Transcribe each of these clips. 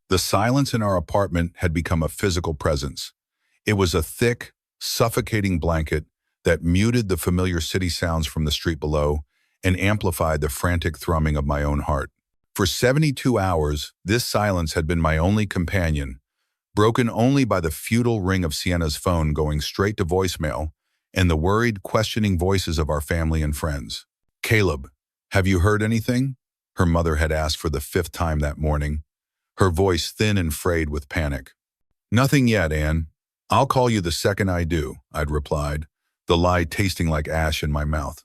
The silence in our apartment had become a physical presence. It was a thick, suffocating blanket that muted the familiar city sounds from the street below and amplified the frantic thrumming of my own heart. For 72 hours, this silence had been my only companion, broken only by the futile ring of Sienna's phone going straight to voicemail and the worried, questioning voices of our family and friends. "Caleb, have you heard anything?" her mother had asked for the 5th time that morning, her voice thin and frayed with panic. "Nothing yet, Anne. I'll call you the second I do," I'd replied, the lie tasting like ash in my mouth.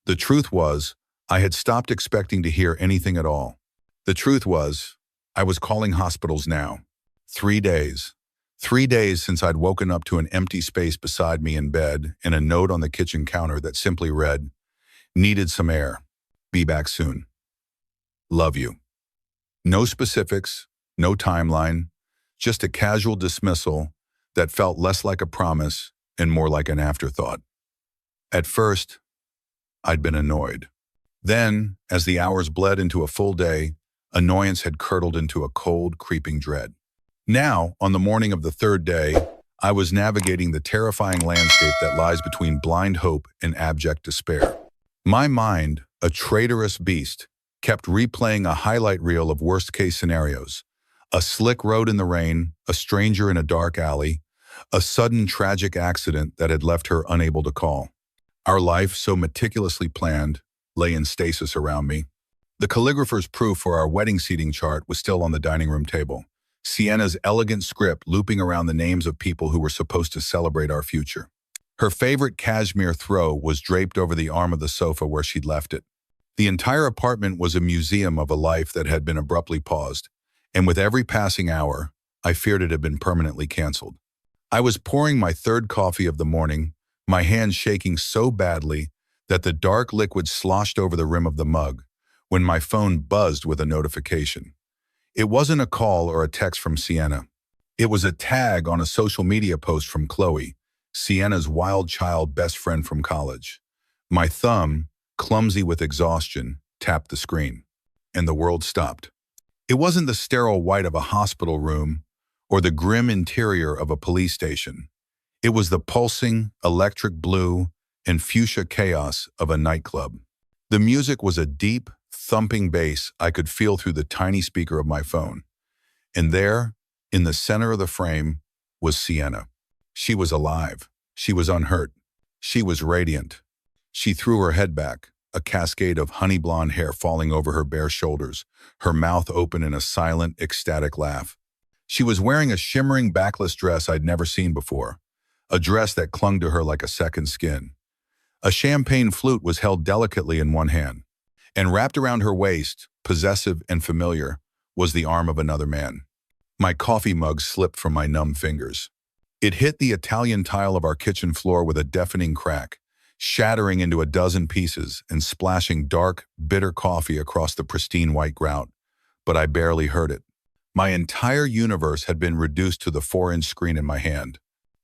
The truth was, I had stopped expecting to hear anything at all. The truth was, I was calling hospitals now. 3 days. 3 days since I'd woken up to an empty space beside me in bed and a note on the kitchen counter that simply read, "Needed some air. Be back soon. Love you." No specifics, no timeline, just a casual dismissal that felt less like a promise and more like an afterthought. At first, I'd been annoyed. Then, as the hours bled into a full day, annoyance had curdled into a cold, creeping dread. Now, on the morning of the 3rd day, I was navigating the terrifying landscape that lies between blind hope and abject despair. My mind, a traitorous beast, kept replaying a highlight reel of worst-case scenarios. A slick road in the rain, a stranger in a dark alley, a sudden tragic accident that had left her unable to call. Our life, so meticulously planned, lay in stasis around me. The calligrapher's proof for our wedding seating chart was still on the dining room table. Sienna's elegant script looping around the names of people who were supposed to celebrate our future. Her favorite cashmere throw was draped over the arm of the sofa where she'd left it. The entire apartment was a museum of a life that had been abruptly paused, and with every passing hour, I feared it had been permanently canceled. I was pouring my 3rd coffee of the morning, my hand shaking so badly that the dark liquid sloshed over the rim of the mug, when my phone buzzed with a notification. It wasn't a call or a text from Sienna. It was a tag on a social media post from Chloe, Sienna's wild child best friend from college. My thumb, clumsy with exhaustion, tapped the screen, and the world stopped. It wasn't the sterile white of a hospital room or the grim interior of a police station. It was the pulsing, electric blue, and fuchsia chaos of a nightclub. The music was a deep, thumping bass I could feel through the tiny speaker of my phone. And there, in the center of the frame, was Sienna. She was alive. She was unhurt. She was radiant. She threw her head back, a cascade of honey blonde hair falling over her bare shoulders, her mouth open in a silent, ecstatic laugh. She was wearing a shimmering backless dress I'd never seen before, a dress that clung to her like a second skin. A champagne flute was held delicately in one hand, and wrapped around her waist, possessive and familiar, was the arm of another man. My coffee mug slipped from my numb fingers. It hit the Italian tile of our kitchen floor with a deafening crack, shattering into a dozen pieces and splashing dark, bitter coffee across the pristine white grout. But I barely heard it. My entire universe had been reduced to the 4-inch screen in my hand.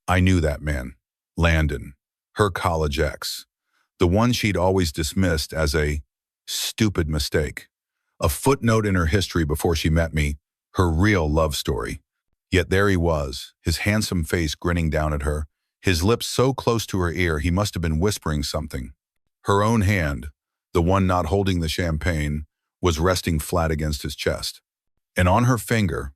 I knew that man, Landon, her college ex, the one she'd always dismissed as a stupid mistake, a footnote in her history before she met me, her real love story. Yet there he was, his handsome face grinning down at her, his lips so close to her ear he must have been whispering something. Her own hand, the one not holding the champagne, was resting flat against his chest. And on her finger,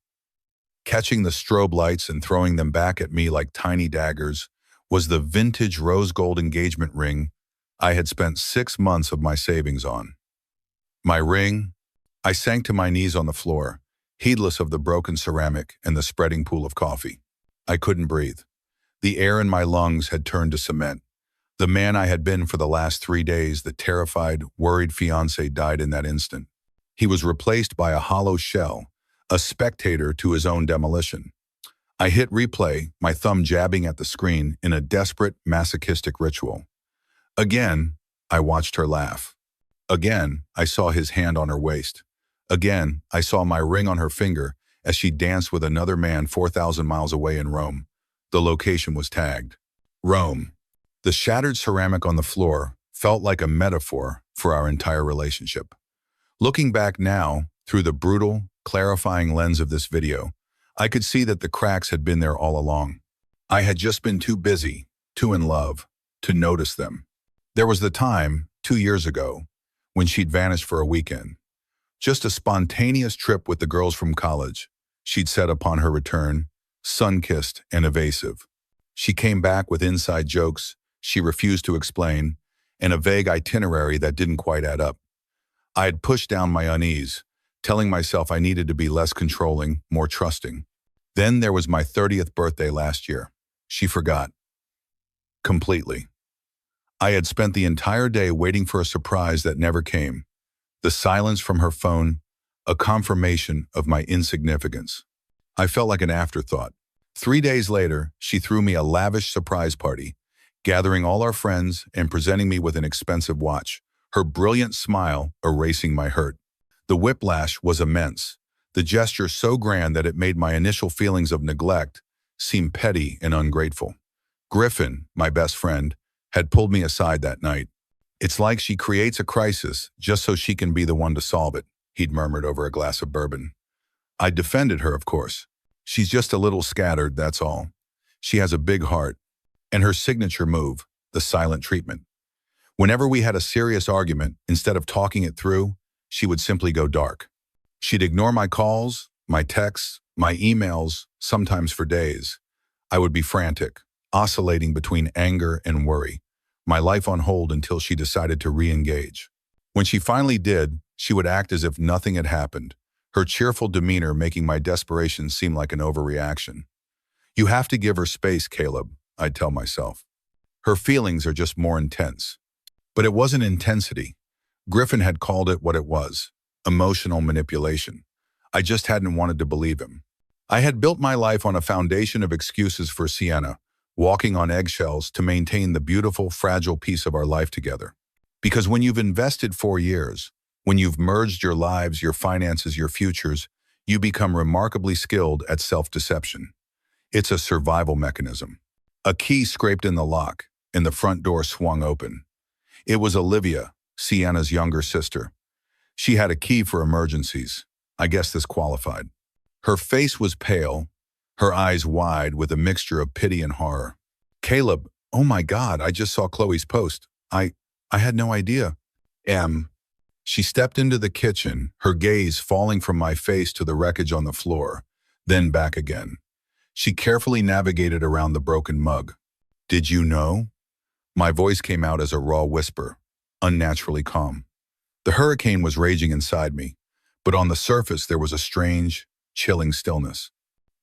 catching the strobe lights and throwing them back at me like tiny daggers, was the vintage rose gold engagement ring I had spent 6 months of my savings on. My ring, I sank to my knees on the floor, heedless of the broken ceramic and the spreading pool of coffee. I couldn't breathe. The air in my lungs had turned to cement. The man I had been for the last 3 days, the terrified, worried fiancé, died in that instant. He was replaced by a hollow shell, a spectator to his own demolition. I hit replay, my thumb jabbing at the screen in a desperate, masochistic ritual. Again, I watched her laugh. Again, I saw his hand on her waist. Again, I saw my ring on her finger as she danced with another man 4,000 miles away in Rome. The location was tagged. Rome. The shattered ceramic on the floor felt like a metaphor for our entire relationship. Looking back now, through the brutal, clarifying lens of this video, I could see that the cracks had been there all along. I had just been too busy, too in love, to notice them. There was the time, 2 years ago, when she'd vanished for a weekend. Just a spontaneous trip with the girls from college, she'd said upon her return, sun-kissed and evasive. She came back with inside jokes she refused to explain, and a vague itinerary that didn't quite add up. I had pushed down my unease, telling myself I needed to be less controlling, more trusting. Then there was my 30th birthday last year. She forgot. Completely. I had spent the entire day waiting for a surprise that never came. The silence from her phone, a confirmation of my insignificance. I felt like an afterthought. 3 days later, she threw me a lavish surprise party, gathering all our friends and presenting me with an expensive watch, her brilliant smile erasing my hurt. The whiplash was immense, the gesture so grand that it made my initial feelings of neglect seem petty and ungrateful. Griffin, my best friend, had pulled me aside that night. "It's like she creates a crisis just so she can be the one to solve it," he'd murmured over a glass of bourbon. I defended her, of course. "She's just a little scattered, that's all. She has a big heart." And her signature move, the silent treatment. Whenever we had a serious argument, instead of talking it through, she would simply go dark. She'd ignore my calls, my texts, my emails, sometimes for days. I would be frantic, oscillating between anger and worry, my life on hold until she decided to re-engage. When she finally did, she would act as if nothing had happened, her cheerful demeanor making my desperation seem like an overreaction. "You have to give her space, Caleb," I'd tell myself. "Her feelings are just more intense." But it wasn't intensity. Griffin had called it what it was, emotional manipulation. I just hadn't wanted to believe him. I had built my life on a foundation of excuses for Sienna, walking on eggshells to maintain the beautiful, fragile piece of our life together. Because when you've invested 4 years, when you've merged your lives, your finances, your futures, you become remarkably skilled at self-deception. It's a survival mechanism. A key scraped in the lock, and the front door swung open. It was Olivia, Sienna's younger sister. She had a key for emergencies. I guess this qualified. Her face was pale, her eyes wide with a mixture of pity and horror. "Caleb, oh my God, I just saw Chloe's post. I had no idea." She stepped into the kitchen, her gaze falling from my face to the wreckage on the floor, then back again. She carefully navigated around the broken mug. "Did you know?" My voice came out as a raw whisper, unnaturally calm. The hurricane was raging inside me, but on the surface there was a strange, chilling stillness.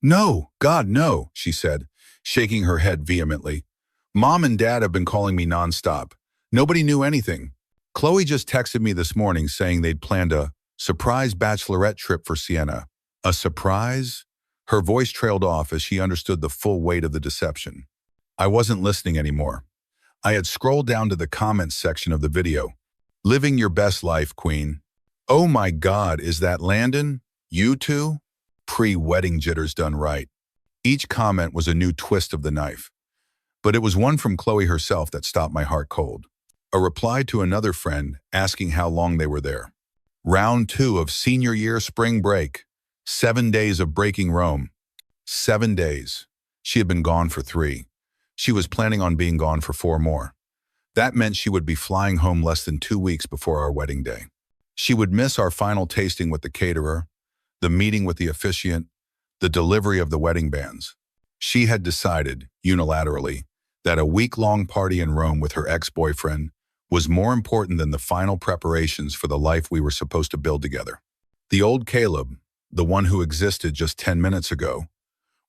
"No, God, no," she said, shaking her head vehemently. "Mom and Dad have been calling me nonstop. Nobody knew anything. Chloe just texted me this morning saying they'd planned a surprise bachelorette trip for Sienna." A surprise? Her voice trailed off as she understood the full weight of the deception. I wasn't listening anymore. I had scrolled down to the comments section of the video. "Living your best life, Queen. Oh my God, is that Landon? You two? Pre-wedding jitters done right." Each comment was a new twist of the knife. But it was one from Chloe herself that stopped my heart cold. A reply to another friend asking how long they were there. "Round 2 of senior year spring break. 7 days of breaking Rome." 7 days. She had been gone for 3. She was planning on being gone for 4 more. That meant she would be flying home less than 2 weeks before our wedding day. She would miss our final tasting with the caterer, the meeting with the officiant, the delivery of the wedding bands. She had decided, unilaterally, that a week-long party in Rome with her ex-boyfriend was more important than the final preparations for the life we were supposed to build together. The old Caleb, the one who existed just 10 minutes ago,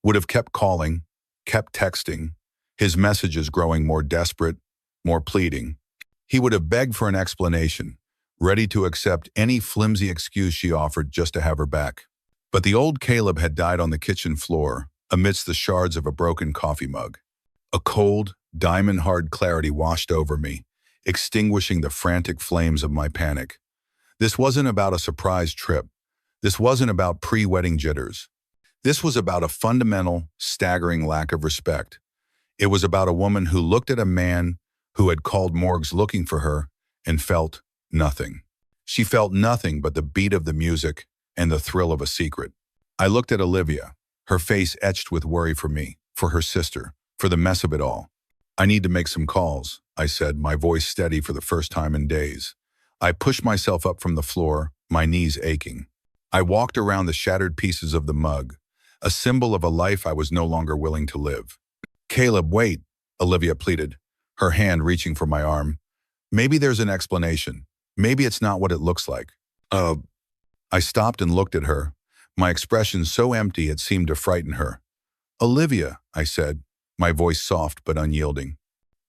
would have kept calling, kept texting, his messages growing more desperate, more pleading. He would have begged for an explanation, ready to accept any flimsy excuse she offered just to have her back. But the old Caleb had died on the kitchen floor amidst the shards of a broken coffee mug. A cold, diamond-hard clarity washed over me, extinguishing the frantic flames of my panic. This wasn't about a surprise trip. This wasn't about pre-wedding jitters. This was about a fundamental, staggering lack of respect. It was about a woman who looked at a man who had called morgues looking for her and felt nothing. She felt nothing but the beat of the music and the thrill of a secret. I looked at Olivia, her face etched with worry for me, for her sister, for the mess of it all. "I need to make some calls," I said, my voice steady for the first time in days. I pushed myself up from the floor, my knees aching. I walked around the shattered pieces of the mug, a symbol of a life I was no longer willing to live. "Caleb, wait," Olivia pleaded, her hand reaching for my arm. "Maybe there's an explanation. Maybe it's not what it looks like." I stopped and looked at her, my expression so empty it seemed to frighten her. "Olivia," I said, my voice soft but unyielding.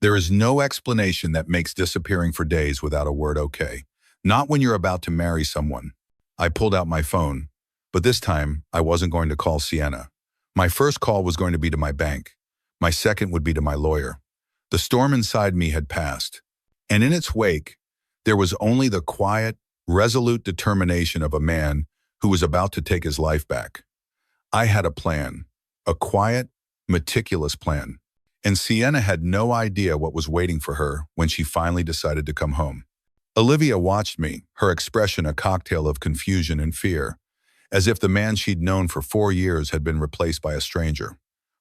"There is no explanation that makes disappearing for days without a word okay. Not when you're about to marry someone." I pulled out my phone, but this time I wasn't going to call Sienna. My first call was going to be to my bank. My second would be to my lawyer. The storm inside me had passed, and in its wake, there was only the quiet, resolute determination of a man who was about to take his life back. I had a plan, a quiet, meticulous plan, and Sienna had no idea what was waiting for her when she finally decided to come home. Olivia watched me, her expression a cocktail of confusion and fear, as if the man she'd known for 4 years had been replaced by a stranger.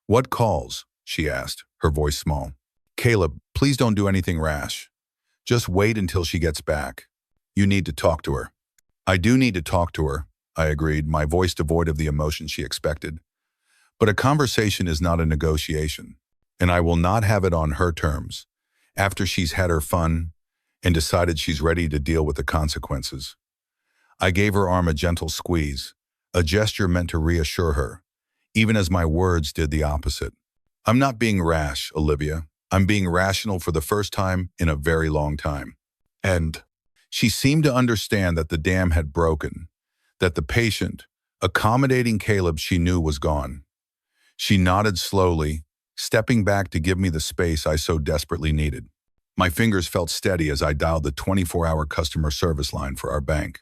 "What calls?" she asked, her voice small. "Caleb, please don't do anything rash. Just wait until she gets back. You need to talk to her." "I do need to talk to her," I agreed, my voice devoid of the emotion she expected. "But a conversation is not a negotiation, and I will not have it on her terms, after she's had her fun and decided she's ready to deal with the consequences." I gave her arm a gentle squeeze, a gesture meant to reassure her, even as my words did the opposite. "I'm not being rash, Olivia. I'm being rational for the first time in a very long time." And she seemed to understand that the dam had broken, that the patient, accommodating Caleb she knew was gone. She nodded slowly, stepping back to give me the space I so desperately needed. My fingers felt steady as I dialed the 24-hour customer service line for our bank.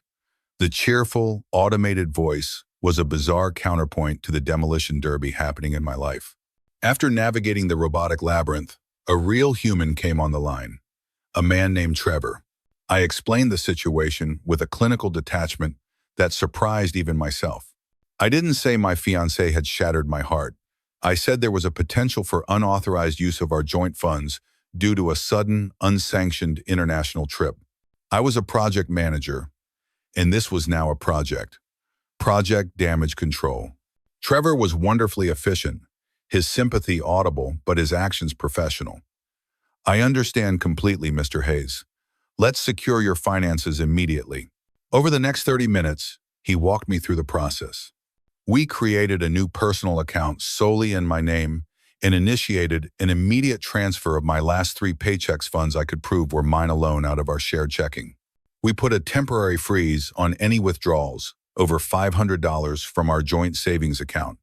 The cheerful, automated voice was a bizarre counterpoint to the demolition derby happening in my life. After navigating the robotic labyrinth, a real human came on the line, a man named Trevor. I explained the situation with a clinical detachment that surprised even myself. I didn't say my fiancée had shattered my heart. I said there was a potential for unauthorized use of our joint funds due to a sudden, unsanctioned international trip. I was a project manager, and this was now a project. Project Damage Control. Trevor was wonderfully efficient, his sympathy audible, but his actions professional. "I understand completely, Mr. Hayes. Let's secure your finances immediately." Over the next 30 minutes, he walked me through the process. We created a new personal account solely in my name and initiated an immediate transfer of my last 3 paychecks funds I could prove were mine alone out of our shared checking. We put a temporary freeze on any withdrawals over $500 from our joint savings account,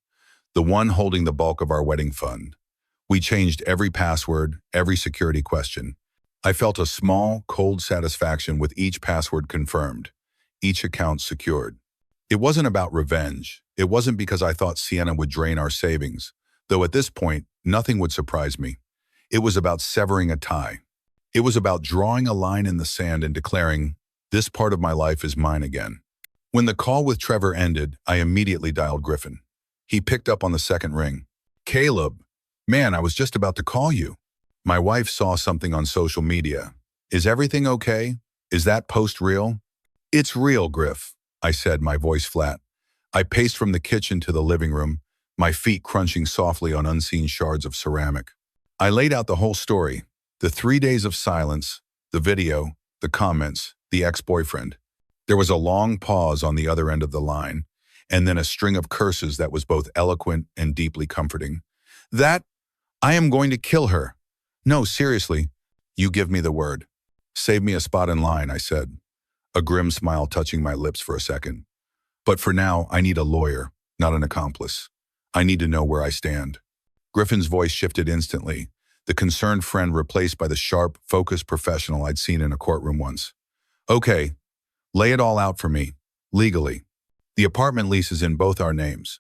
the one holding the bulk of our wedding fund. We changed every password, every security question. I felt a small, cold satisfaction with each password confirmed, each account secured. It wasn't about revenge. It wasn't because I thought Sienna would drain our savings, though at this point, nothing would surprise me. It was about severing a tie. It was about drawing a line in the sand and declaring, this part of my life is mine again. When the call with Trevor ended, I immediately dialed Griffin. He picked up on the second ring. "Caleb, man, I was just about to call you. My wife saw something on social media. Is everything okay? Is that post real?" "It's real, Griff," I said, my voice flat. I paced from the kitchen to the living room, my feet crunching softly on unseen shards of ceramic. I laid out the whole story, the 3 days of silence, the video, the comments, the ex-boyfriend. There was a long pause on the other end of the line, and then a string of curses that was both eloquent and deeply comforting. I am going to kill her. No, seriously, you give me the word. Save me a spot in line, I said, a grim smile touching my lips for a second. But for now, I need a lawyer, not an accomplice. I need to know where I stand. Griffin's voice shifted instantly, the concerned friend replaced by the sharp, focused professional I'd seen in a courtroom once. "Okay, lay it all out for me, legally. The apartment lease is in both our names.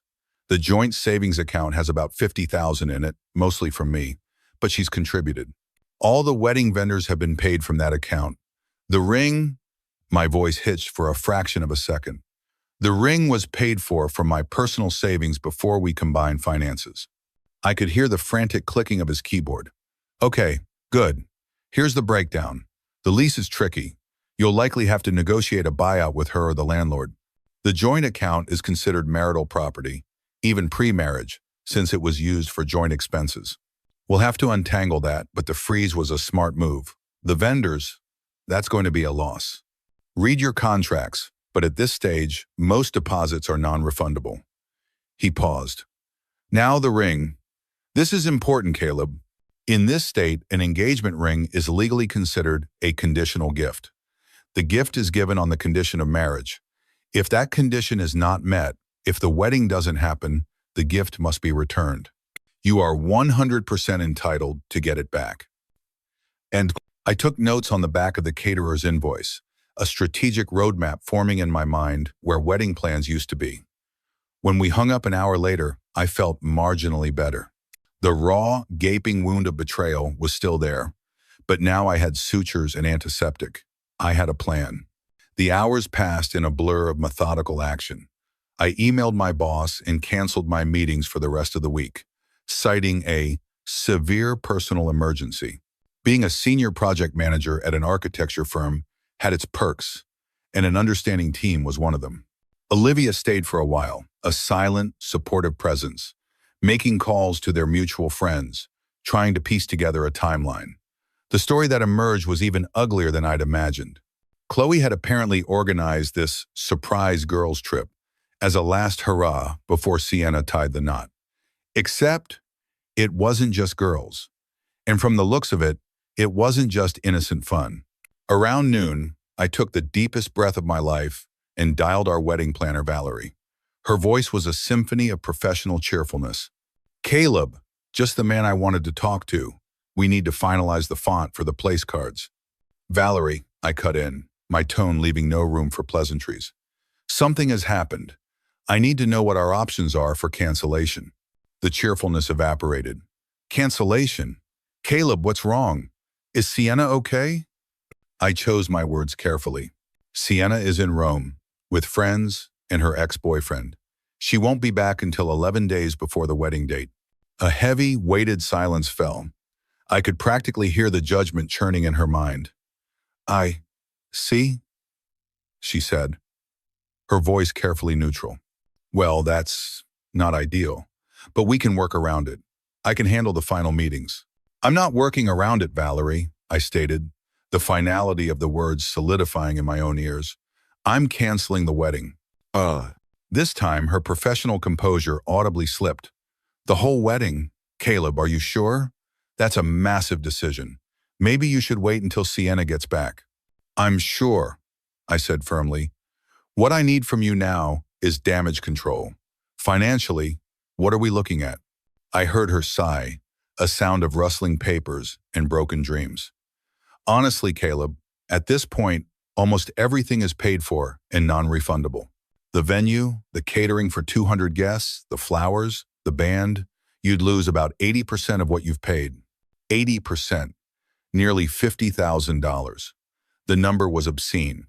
The joint savings account has about $50,000 in it, mostly from me, but she's contributed. All the wedding vendors have been paid from that account. The ring," my voice hitched for a fraction of a second. The ring was paid for from my personal savings before we combined finances. I could hear the frantic clicking of his keyboard. Okay, good. Here's the breakdown. The lease is tricky. You'll likely have to negotiate a buyout with her or the landlord. The joint account is considered marital property, even pre-marriage, since it was used for joint expenses. We'll have to untangle that, but the freeze was a smart move. The vendors, that's going to be a loss. Read your contracts, but at this stage, most deposits are non-refundable. He paused. Now the ring. This is important, Caleb. In this state, an engagement ring is legally considered a conditional gift. The gift is given on the condition of marriage. If that condition is not met, if the wedding doesn't happen, the gift must be returned. You are 100% entitled to get it back. And I took notes on the back of the caterer's invoice, a strategic roadmap forming in my mind where wedding plans used to be. When we hung up an hour later, I felt marginally better. The raw, gaping wound of betrayal was still there, but now I had sutures and antiseptic. I had a plan. The hours passed in a blur of methodical action. I emailed my boss and canceled my meetings for the rest of the week, citing a severe personal emergency. Being a senior project manager at an architecture firm had its perks, and an understanding team was one of them. Olivia stayed for a while, a silent, supportive presence, making calls to their mutual friends, trying to piece together a timeline. The story that emerged was even uglier than I'd imagined. Chloe had apparently organized this surprise girls' trip as a last hurrah before Sienna tied the knot. Except it wasn't just girls. And from the looks of it, it wasn't just innocent fun. Around noon, I took the deepest breath of my life and dialed our wedding planner, Valerie. Her voice was a symphony of professional cheerfulness. Caleb, just the man I wanted to talk to. We need to finalize the font for the place cards. Valerie, I cut in, my tone leaving no room for pleasantries. Something has happened. I need to know what our options are for cancellation. The cheerfulness evaporated. Cancellation? Caleb, what's wrong? Is Sienna okay? I chose my words carefully. Sienna is in Rome, with friends and her ex-boyfriend. She won't be back until 11 days before the wedding date. A heavy, weighted silence fell. I could practically hear the judgment churning in her mind. See? She said, her voice carefully neutral. Well, that's not ideal, but we can work around it. I can handle the final meetings. I'm not working around it, Valerie, I stated, the finality of the words solidifying in my own ears. I'm canceling the wedding. This time, her professional composure audibly slipped. The whole wedding? Caleb, are you sure? That's a massive decision. Maybe you should wait until Sienna gets back. I'm sure, I said firmly. What I need from you now is damage control. Financially, what are we looking at? I heard her sigh, a sound of rustling papers and broken dreams. Honestly, Caleb, at this point, almost everything is paid for and non-refundable. The venue, the catering for 200 guests, the flowers, the band, you'd lose about 80% of what you've paid. 80%, nearly $50,000. The number was obscene.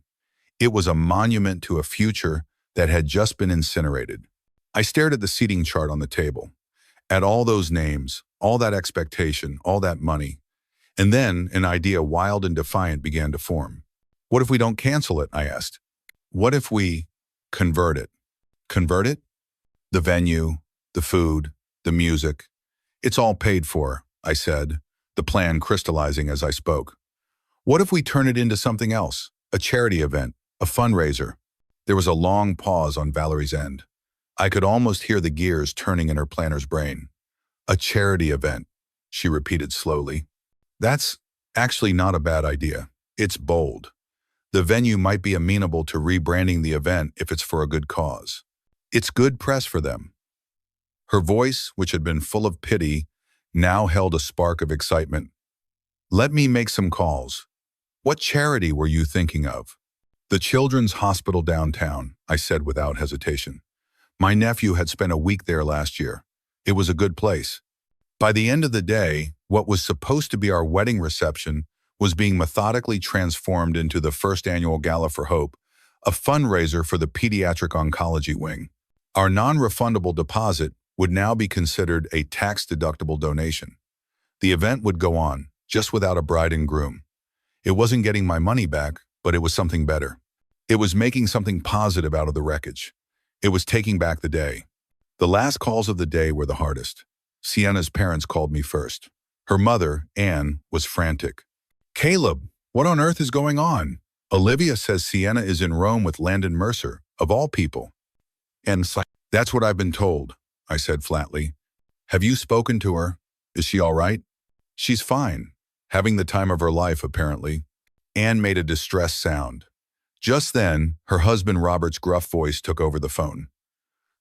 It was a monument to a future that had just been incinerated. I stared at the seating chart on the table, at all those names, all that expectation, all that money. And then an idea wild and defiant began to form. What if we don't cancel it? I asked. What if we convert it? Convert it? The venue, the food, the music. It's all paid for, I said, the plan crystallizing as I spoke. What if we turn it into something else? A charity event, a fundraiser? There was a long pause on Valerie's end. I could almost hear the gears turning in her planner's brain. A charity event, she repeated slowly. That's actually not a bad idea. It's bold. The venue might be amenable to rebranding the event if it's for a good cause. It's good press for them. Her voice, which had been full of pity, now held a spark of excitement. Let me make some calls. What charity were you thinking of? The Children's Hospital downtown, I said without hesitation. My nephew had spent a week there last year. It was a good place. By the end of the day, what was supposed to be our wedding reception was being methodically transformed into the first annual Gala for Hope, a fundraiser for the pediatric oncology wing. Our non-refundable deposit would now be considered a tax-deductible donation. The event would go on, just without a bride and groom. It wasn't getting my money back, but it was something better. It was making something positive out of the wreckage. It was taking back the day. The last calls of the day were the hardest. Sienna's parents called me first. Her mother, Anne, was frantic. "Caleb, what on earth is going on? Olivia says Sienna is in Rome with Landon Mercer, of all people." And "That's what I've been told," I said flatly. "Have you spoken to her? Is she all right?" "She's fine. Having the time of her life, apparently." Anne made a distressed sound. Just then, her husband Robert's gruff voice took over the phone.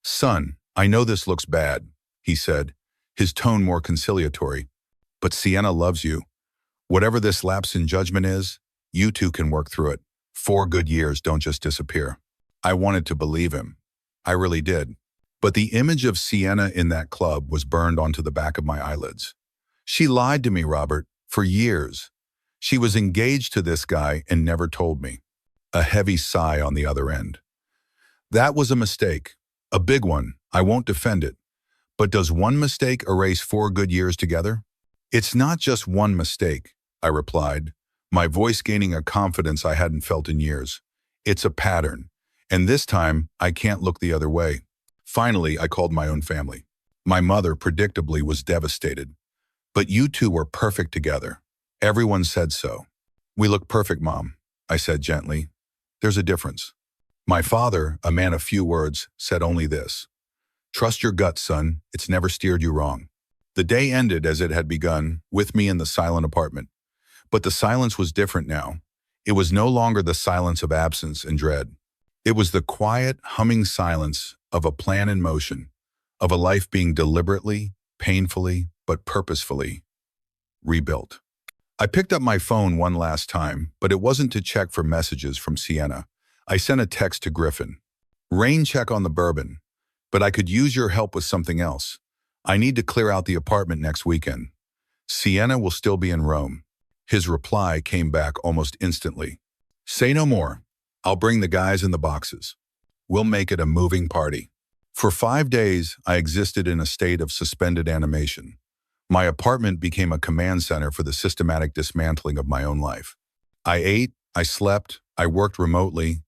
"Son, I know this looks bad," he said, his tone more conciliatory. "But Sienna loves you. Whatever this lapse in judgment is, you two can work through it. 4 good years don't just disappear." I wanted to believe him. I really did. But the image of Sienna in that club was burned onto the back of my eyelids. "She lied to me, Robert, for years. She was engaged to this guy and never told me." A heavy sigh on the other end. "That was a mistake. A big one. I won't defend it. But does one mistake erase 4 good years together?" "It's not just one mistake," I replied, my voice gaining a confidence I hadn't felt in years. "It's a pattern. And this time, I can't look the other way." Finally, I called my own family. My mother, predictably, was devastated. "But you two were perfect together. Everyone said so." "We look perfect, Mom," I said gently. "There's a difference." My father, a man of few words, said only this: "Trust your gut, son. It's never steered you wrong." The day ended as it had begun, with me in the silent apartment. But the silence was different now. It was no longer the silence of absence and dread. It was the quiet, humming silence of a plan in motion, of a life being deliberately, painfully, but purposefully rebuilt. I picked up my phone one last time, but it wasn't to check for messages from Sienna. I sent a text to Griffin. "Rain check on the bourbon, but I could use your help with something else. I need to clear out the apartment next weekend. Sienna will still be in Rome." His reply came back almost instantly. "Say no more. I'll bring the guys in the boxes. We'll make it a moving party." For 5 days, I existed in a state of suspended animation. My apartment became a command center for the systematic dismantling of my own life. I ate, I slept, I worked remotely,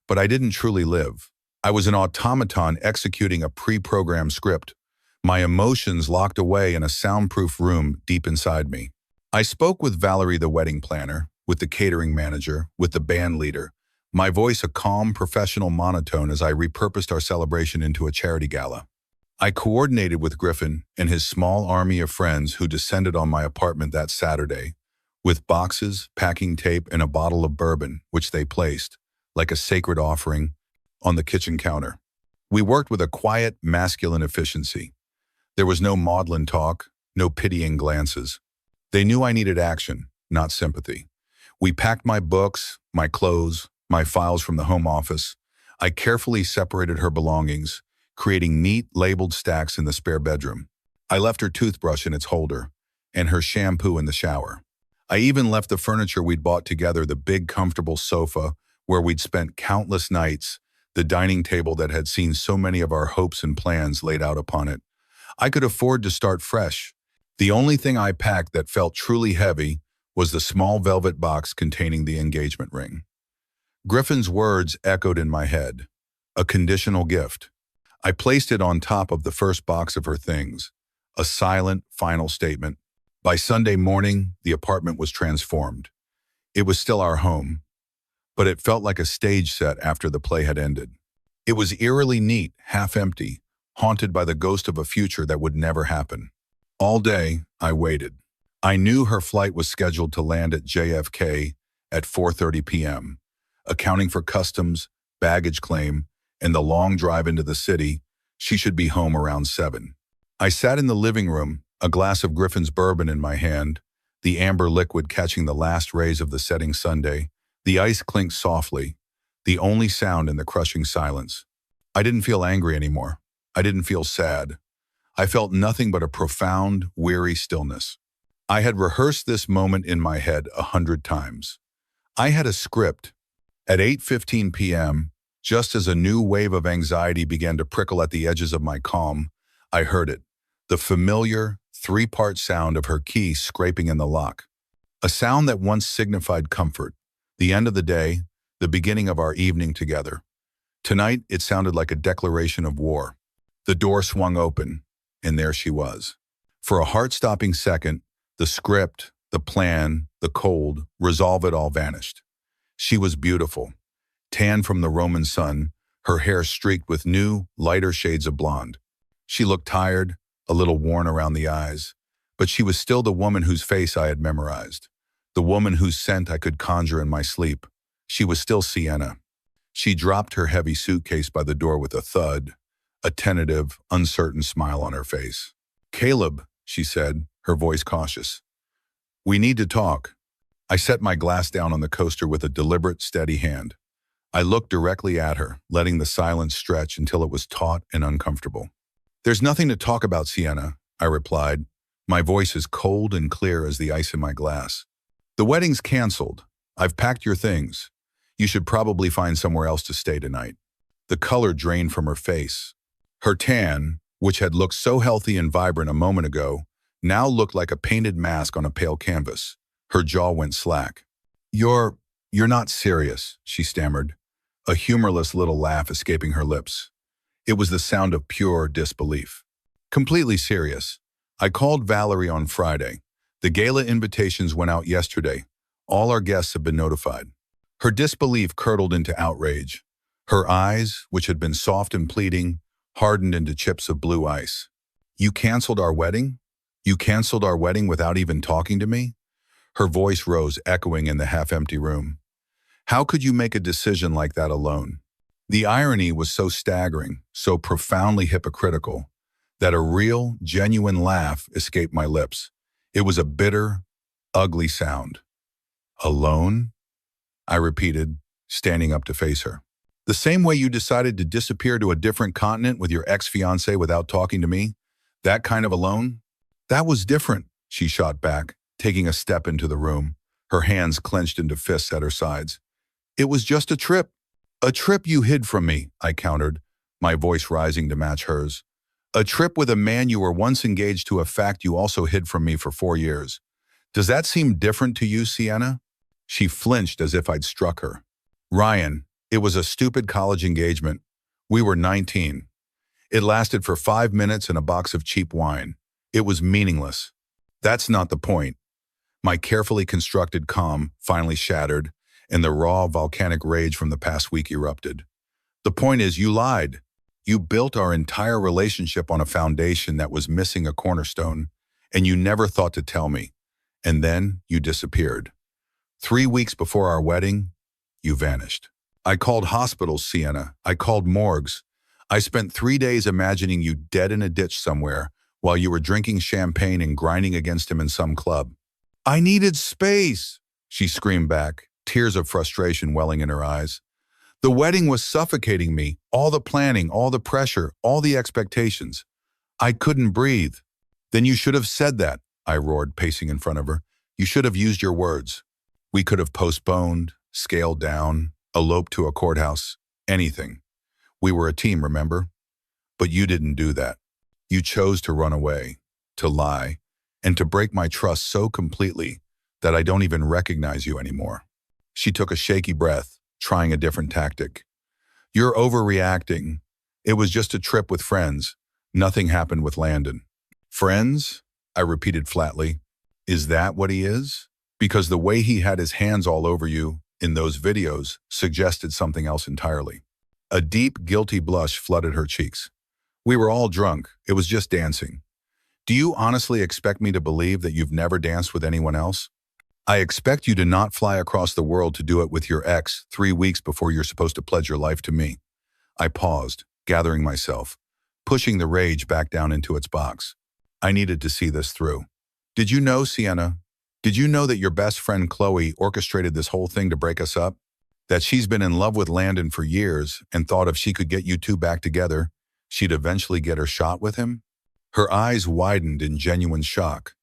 but I didn't truly live. I was an automaton executing a pre-programmed script, my emotions locked away in a soundproof room deep inside me. I spoke with Valerie, the wedding planner, with the catering manager, with the band leader, my voice a calm, professional monotone as I repurposed our celebration into a charity gala. I coordinated with Griffin and his small army of friends who descended on my apartment that Saturday, with boxes, packing tape, and a bottle of bourbon, which they placed, like a sacred offering, on the kitchen counter. We worked with a quiet, masculine efficiency. There was no maudlin talk, no pitying glances. They knew I needed action, not sympathy. We packed my books, my clothes, my files from the home office. I carefully separated her belongings, creating neat, labeled stacks in the spare bedroom. I left her toothbrush in its holder, and her shampoo in the shower. I even left the furniture we'd bought together, the big, comfortable sofa where we'd spent countless nights, the dining table that had seen so many of our hopes and plans laid out upon it. I could afford to start fresh. The only thing I packed that felt truly heavy was the small velvet box containing the engagement ring. Griffin's words echoed in my head. A conditional gift. I placed it on top of the first box of her things, a silent, final statement. By Sunday morning, the apartment was transformed. It was still our home, but it felt like a stage set after the play had ended. It was eerily neat, half empty, haunted by the ghost of a future that would never happen. All day, I waited. I knew her flight was scheduled to land at JFK at 4:30 p.m., accounting for customs, baggage claim, and the long drive into the city. She should be home around 7. I sat in the living room, a glass of Griffin's bourbon in my hand, the amber liquid catching the last rays of the setting Sunday. The ice clinked softly, the only sound in the crushing silence. I didn't feel angry anymore. I didn't feel sad. I felt nothing but a profound, weary stillness. I had rehearsed this moment in my head 100 times. I had a script, At 8:15 p.m., just as a new wave of anxiety began to prickle at the edges of my calm, I heard it, the familiar, three-part sound of her key scraping in the lock. A sound that once signified comfort, the end of the day, the beginning of our evening together. Tonight, it sounded like a declaration of war. The door swung open, and there she was. For a heart-stopping second, the script, the plan, the cold, resolve it all vanished. She was beautiful, tan from the Roman sun, her hair streaked with new, lighter shades of blonde. She looked tired, a little worn around the eyes, but she was still the woman whose face I had memorized, the woman whose scent I could conjure in my sleep. She was still Sienna. She dropped her heavy suitcase by the door with a thud, a tentative, uncertain smile on her face. "Caleb," she said, her voice cautious. "We need to talk." I set my glass down on the coaster with a deliberate, steady hand. I looked directly at her, letting the silence stretch until it was taut and uncomfortable. "There's nothing to talk about, Sienna," I replied, my voice as cold and clear as the ice in my glass. "The wedding's canceled. I've packed your things. You should probably find somewhere else to stay tonight." The color drained from her face. Her tan, which had looked so healthy and vibrant a moment ago, now looked like a painted mask on a pale canvas. Her jaw went slack. You're not serious," she stammered, a humorless little laugh escaping her lips. It was the sound of pure disbelief. "Completely serious. I called Valerie on Friday. The gala invitations went out yesterday. All our guests have been notified." Her disbelief curdled into outrage. Her eyes, which had been soft and pleading, hardened into chips of blue ice. "You canceled our wedding? You canceled our wedding without even talking to me?" Her voice rose, echoing in the half-empty room. "How could you make a decision like that alone?" The irony was so staggering, so profoundly hypocritical, that a real, genuine laugh escaped my lips. It was a bitter, ugly sound. "Alone?" I repeated, standing up to face her. "The same way you decided to disappear to a different continent with your ex-fiancé without talking to me? That kind of alone?" "That was different," she shot back, taking a step into the room, her hands clenched into fists at her sides. "It was just a trip." "A trip you hid from me," I countered, my voice rising to match hers. "A trip with a man you were once engaged to, a fact you also hid from me for 4 years. Does that seem different to you, Sienna?" She flinched as if I'd struck her. "Ryan, it was a stupid college engagement. We were 19. It lasted for 5 minutes and a box of cheap wine. It was meaningless." "That's not the point." My carefully constructed calm finally shattered, and the raw volcanic rage from the past week erupted. "The point is, you lied. You built our entire relationship on a foundation that was missing a cornerstone, and you never thought to tell me. And then you disappeared. 3 weeks before our wedding, you vanished. I called hospitals, Sienna. I called morgues. I spent 3 days imagining you dead in a ditch somewhere while you were drinking champagne and grinding against him in some club. I needed space," she screamed back, tears of frustration welling in her eyes. "The wedding was suffocating me, all the planning, all the pressure, all the expectations. I couldn't breathe." "Then you should have said that," I roared, pacing in front of her. "You should have used your words. We could have postponed, scaled down, eloped to a courthouse, anything. We were a team, remember? But you didn't do that. You chose to run away, to lie, and to break my trust so completely that I don't even recognize you anymore." She took a shaky breath, trying a different tactic. "You're overreacting. It was just a trip with friends. Nothing happened with Landon." "Friends?" I repeated flatly. "Is that what he is?" Because the way he had his hands all over you in those videos suggested something else entirely. A deep, guilty blush flooded her cheeks. "We were all drunk. It was just dancing. Do you honestly expect me to believe that you've never danced with anyone else? I expect you to not fly across the world to do it with your ex 3 weeks before you're supposed to pledge your life to me." I paused, gathering myself, pushing the rage back down into its box. I needed to see this through. "Did you know, Sienna? Did you know that your best friend Chloe orchestrated this whole thing to break us up? That she's been in love with Landon for years and thought if she could get you two back together, she'd eventually get her shot with him?" Her eyes widened in genuine shock.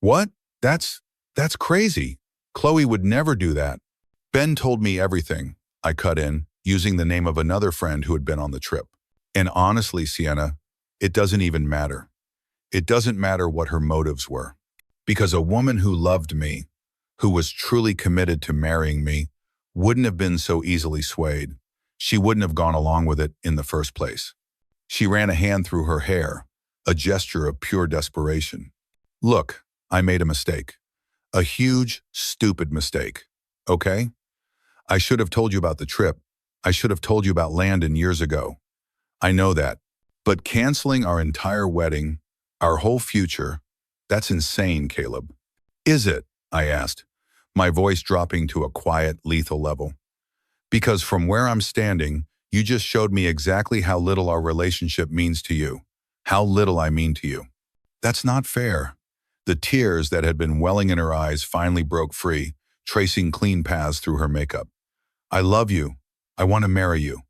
"What? That's crazy. Chloe would never do that. Ben told me everything. I cut in, using the name of another friend who had been on the trip. And honestly, Sienna, it doesn't even matter. It doesn't matter what her motives were. Because a woman who loved me, who was truly committed to marrying me, wouldn't have been so easily swayed. She wouldn't have gone along with it in the first place. She ran a hand through her hair, a gesture of pure desperation. Look, I made a mistake. A huge, stupid mistake. Okay? I should have told you about the trip. I should have told you about Landon years ago. I know that. But canceling our entire wedding, our whole future, that's insane, Caleb. Is it? I asked, my voice dropping to a quiet, lethal level. Because from where I'm standing, you just showed me exactly how little our relationship means to you. How little I mean to you. That's not fair. The tears that had been welling in her eyes finally broke free, tracing clean paths through her makeup. I love you. I want to marry you.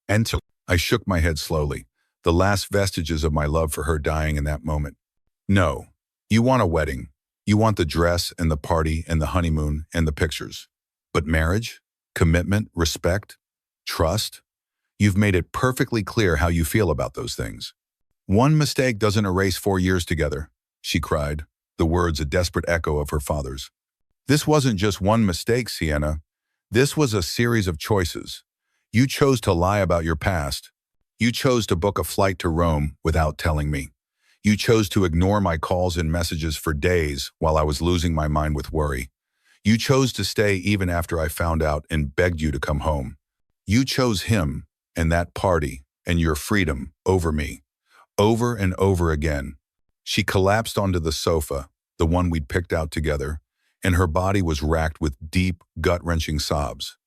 And so I shook my head slowly, the last vestiges of my love for her dying in that moment. No, you want a wedding. You want the dress and the party and the honeymoon and the pictures. But marriage, commitment, respect, trust, you've made it perfectly clear how you feel about those things. One mistake doesn't erase 4 years together, she cried, the words a desperate echo of her father's. This wasn't just one mistake, Sienna. This was a series of choices. You chose to lie about your past. You chose to book a flight to Rome without telling me. You chose to ignore my calls and messages for days while I was losing my mind with worry. You chose to stay even after I found out and begged you to come home. You chose him and that party and your freedom over me, over and over again. She collapsed onto the sofa, the one we'd picked out together, and her body was racked with deep, gut-wrenching sobs.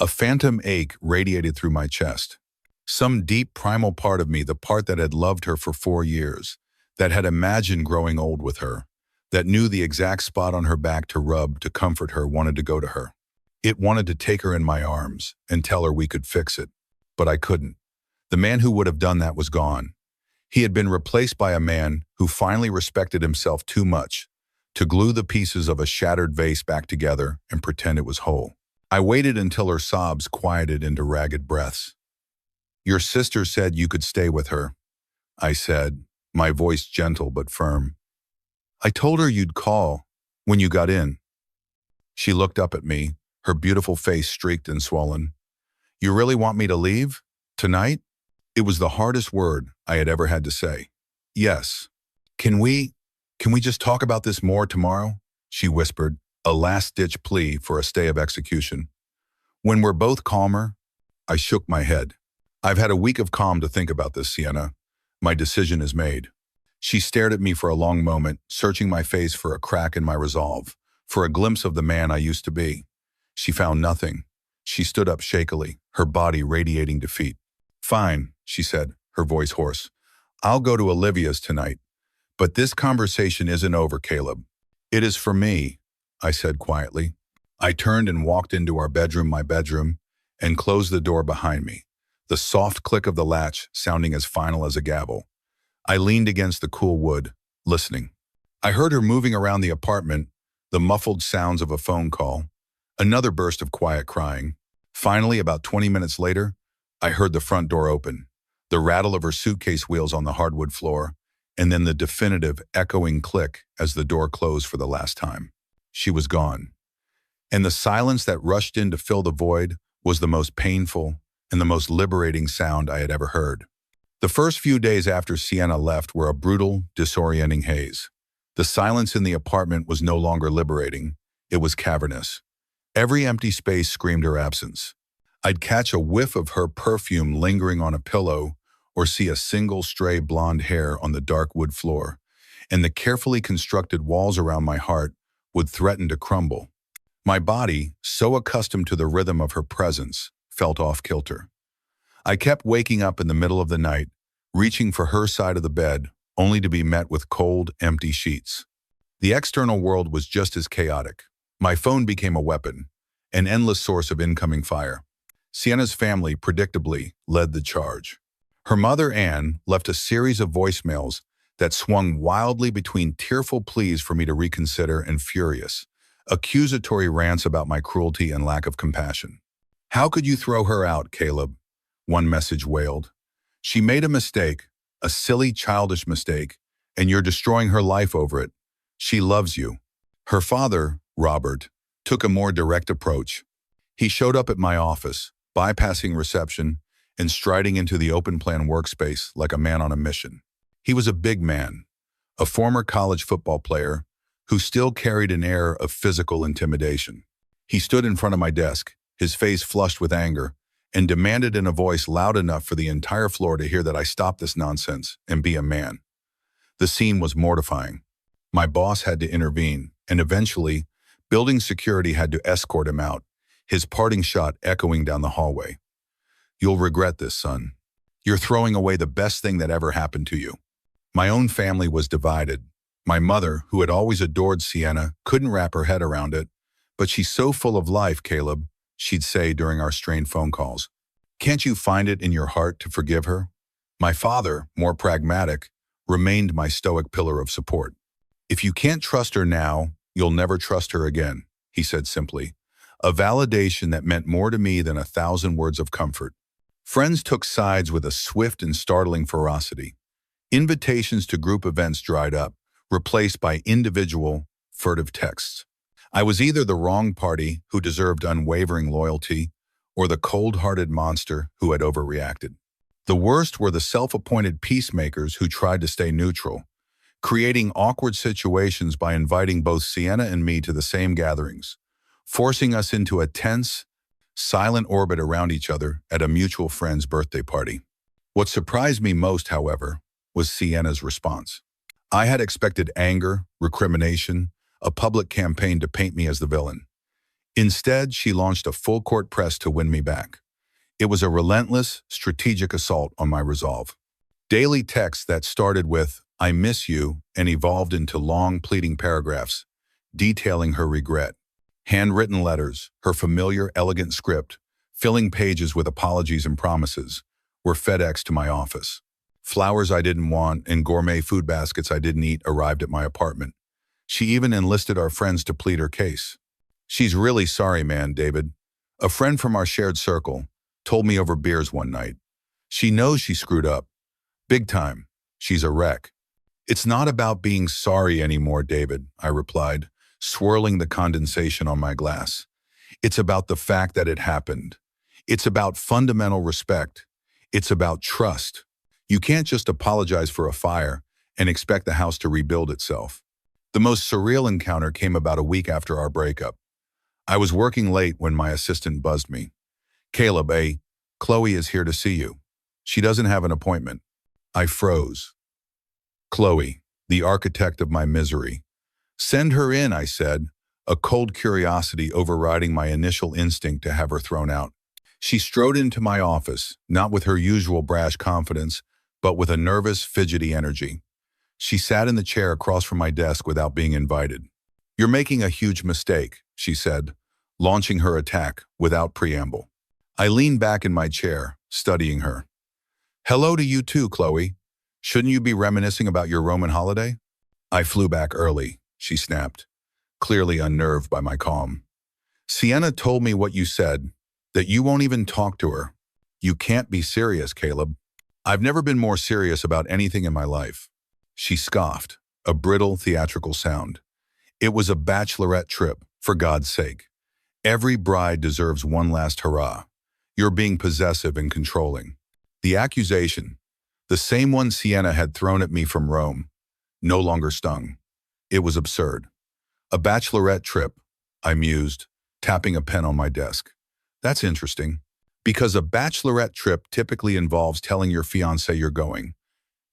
A phantom ache radiated through my chest. Some deep primal part of me, the part that had loved her for 4 years, that had imagined growing old with her, that knew the exact spot on her back to rub to comfort her, wanted to go to her. It wanted to take her in my arms and tell her we could fix it. But I couldn't. The man who would have done that was gone. He had been replaced by a man who finally respected himself too much to glue the pieces of a shattered vase back together and pretend it was whole. I waited until her sobs quieted into ragged breaths. Your sister said you could stay with her, I said, my voice gentle but firm. I told her you'd call when you got in. She looked up at me, her beautiful face streaked and swollen. You really want me to leave? Tonight? It was the hardest word I had ever had to say. Yes. Can we just talk about this more tomorrow? She whispered, a last-ditch plea for a stay of execution. When we're both calmer, I shook my head. I've had a week of calm to think about this, Sienna. My decision is made. She stared at me for a long moment, searching my face for a crack in my resolve, for a glimpse of the man I used to be. She found nothing. She stood up shakily, her body radiating defeat. Fine, she said, her voice hoarse. I'll go to Olivia's tonight. But this conversation isn't over, Caleb. It is for me, I said quietly. I turned and walked into my bedroom, and closed the door behind me, the soft click of the latch sounding as final as a gavel. I leaned against the cool wood, listening. I heard her moving around the apartment, the muffled sounds of a phone call, another burst of quiet crying. Finally, about 20 minutes later, I heard the front door open, the rattle of her suitcase wheels on the hardwood floor, and then the definitive, echoing click as the door closed for the last time. She was gone. And the silence that rushed in to fill the void was the most painful and the most liberating sound I had ever heard. The first few days after Sienna left were a brutal, disorienting haze. The silence in the apartment was no longer liberating. It was cavernous. Every empty space screamed her absence. I'd catch a whiff of her perfume lingering on a pillow or see a single stray blonde hair on the dark wood floor, and the carefully constructed walls around my heart would threaten to crumble. My body, so accustomed to the rhythm of her presence, felt off kilter. I kept waking up in the middle of the night, reaching for her side of the bed, only to be met with cold, empty sheets. The external world was just as chaotic. My phone became a weapon, an endless source of incoming fire. Sienna's family, predictably, led the charge. Her mother, Anne, left a series of voicemails that swung wildly between tearful pleas for me to reconsider and furious, accusatory rants about my cruelty and lack of compassion. How could you throw her out, Caleb? One message wailed. She made a mistake, a silly, childish mistake, and you're destroying her life over it. She loves you. Her father, Robert, took a more direct approach. He showed up at my office, bypassing reception and striding into the open-plan workspace like a man on a mission. He was a big man, a former college football player who still carried an air of physical intimidation. He stood in front of my desk, his face flushed with anger, and demanded in a voice loud enough for the entire floor to hear that I stop this nonsense and be a man. The scene was mortifying. My boss had to intervene, and eventually, building security had to escort him out, his parting shot echoing down the hallway. You'll regret this, son. You're throwing away the best thing that ever happened to you. My own family was divided. My mother, who had always adored Sienna, couldn't wrap her head around it. But she's so full of life, Caleb, she'd say during our strained phone calls. Can't you find it in your heart to forgive her? My father, more pragmatic, remained my stoic pillar of support. If you can't trust her now, you'll never trust her again, he said simply, a validation that meant more to me than 1,000 words of comfort. Friends took sides with a swift and startling ferocity. Invitations to group events dried up, replaced by individual, furtive texts. I was either the wrong party who deserved unwavering loyalty, or the cold-hearted monster who had overreacted. The worst were the self-appointed peacemakers who tried to stay neutral, creating awkward situations by inviting both Sienna and me to the same gatherings, forcing us into a tense, silent orbit around each other at a mutual friend's birthday party. What surprised me most, however, was Sienna's response. I had expected anger, recrimination, a public campaign to paint me as the villain. Instead, she launched a full-court press to win me back. It was a relentless, strategic assault on my resolve. Daily texts that started with, "I miss you," and evolved into long, pleading paragraphs, detailing her regret. Handwritten letters, her familiar, elegant script, filling pages with apologies and promises, were FedExed to my office. Flowers I didn't want and gourmet food baskets I didn't eat arrived at my apartment. She even enlisted our friends to plead her case. She's really sorry, man, David. A friend from our shared circle told me over beers one night. She knows she screwed up. Big time. She's a wreck. It's not about being sorry anymore, David, I replied, swirling the condensation on my glass. It's about the fact that it happened. It's about fundamental respect. It's about trust. You can't just apologize for a fire and expect the house to rebuild itself. The most surreal encounter came about a week after our breakup. I was working late when my assistant buzzed me. Caleb, Chloe is here to see you. She doesn't have an appointment. I froze. Chloe, the architect of my misery. Send her in, I said, a cold curiosity overriding my initial instinct to have her thrown out. She strode into my office, not with her usual brash confidence, but with a nervous, fidgety energy. She sat in the chair across from my desk without being invited. You're making a huge mistake, she said, launching her attack without preamble. I leaned back in my chair, studying her. Hello to you too, Chloe. Shouldn't you be reminiscing about your Roman holiday? I flew back early, she snapped, clearly unnerved by my calm. Sienna told me what you said, that you won't even talk to her. You can't be serious, Caleb. I've never been more serious about anything in my life. She scoffed, a brittle, theatrical sound. It was a bachelorette trip, for God's sake. Every bride deserves one last hurrah. You're being possessive and controlling. The accusation, the same one Sienna had thrown at me from Rome, no longer stung. It was absurd. A bachelorette trip, I mused, tapping a pen on my desk. That's interesting, because a bachelorette trip typically involves telling your fiancé you're going,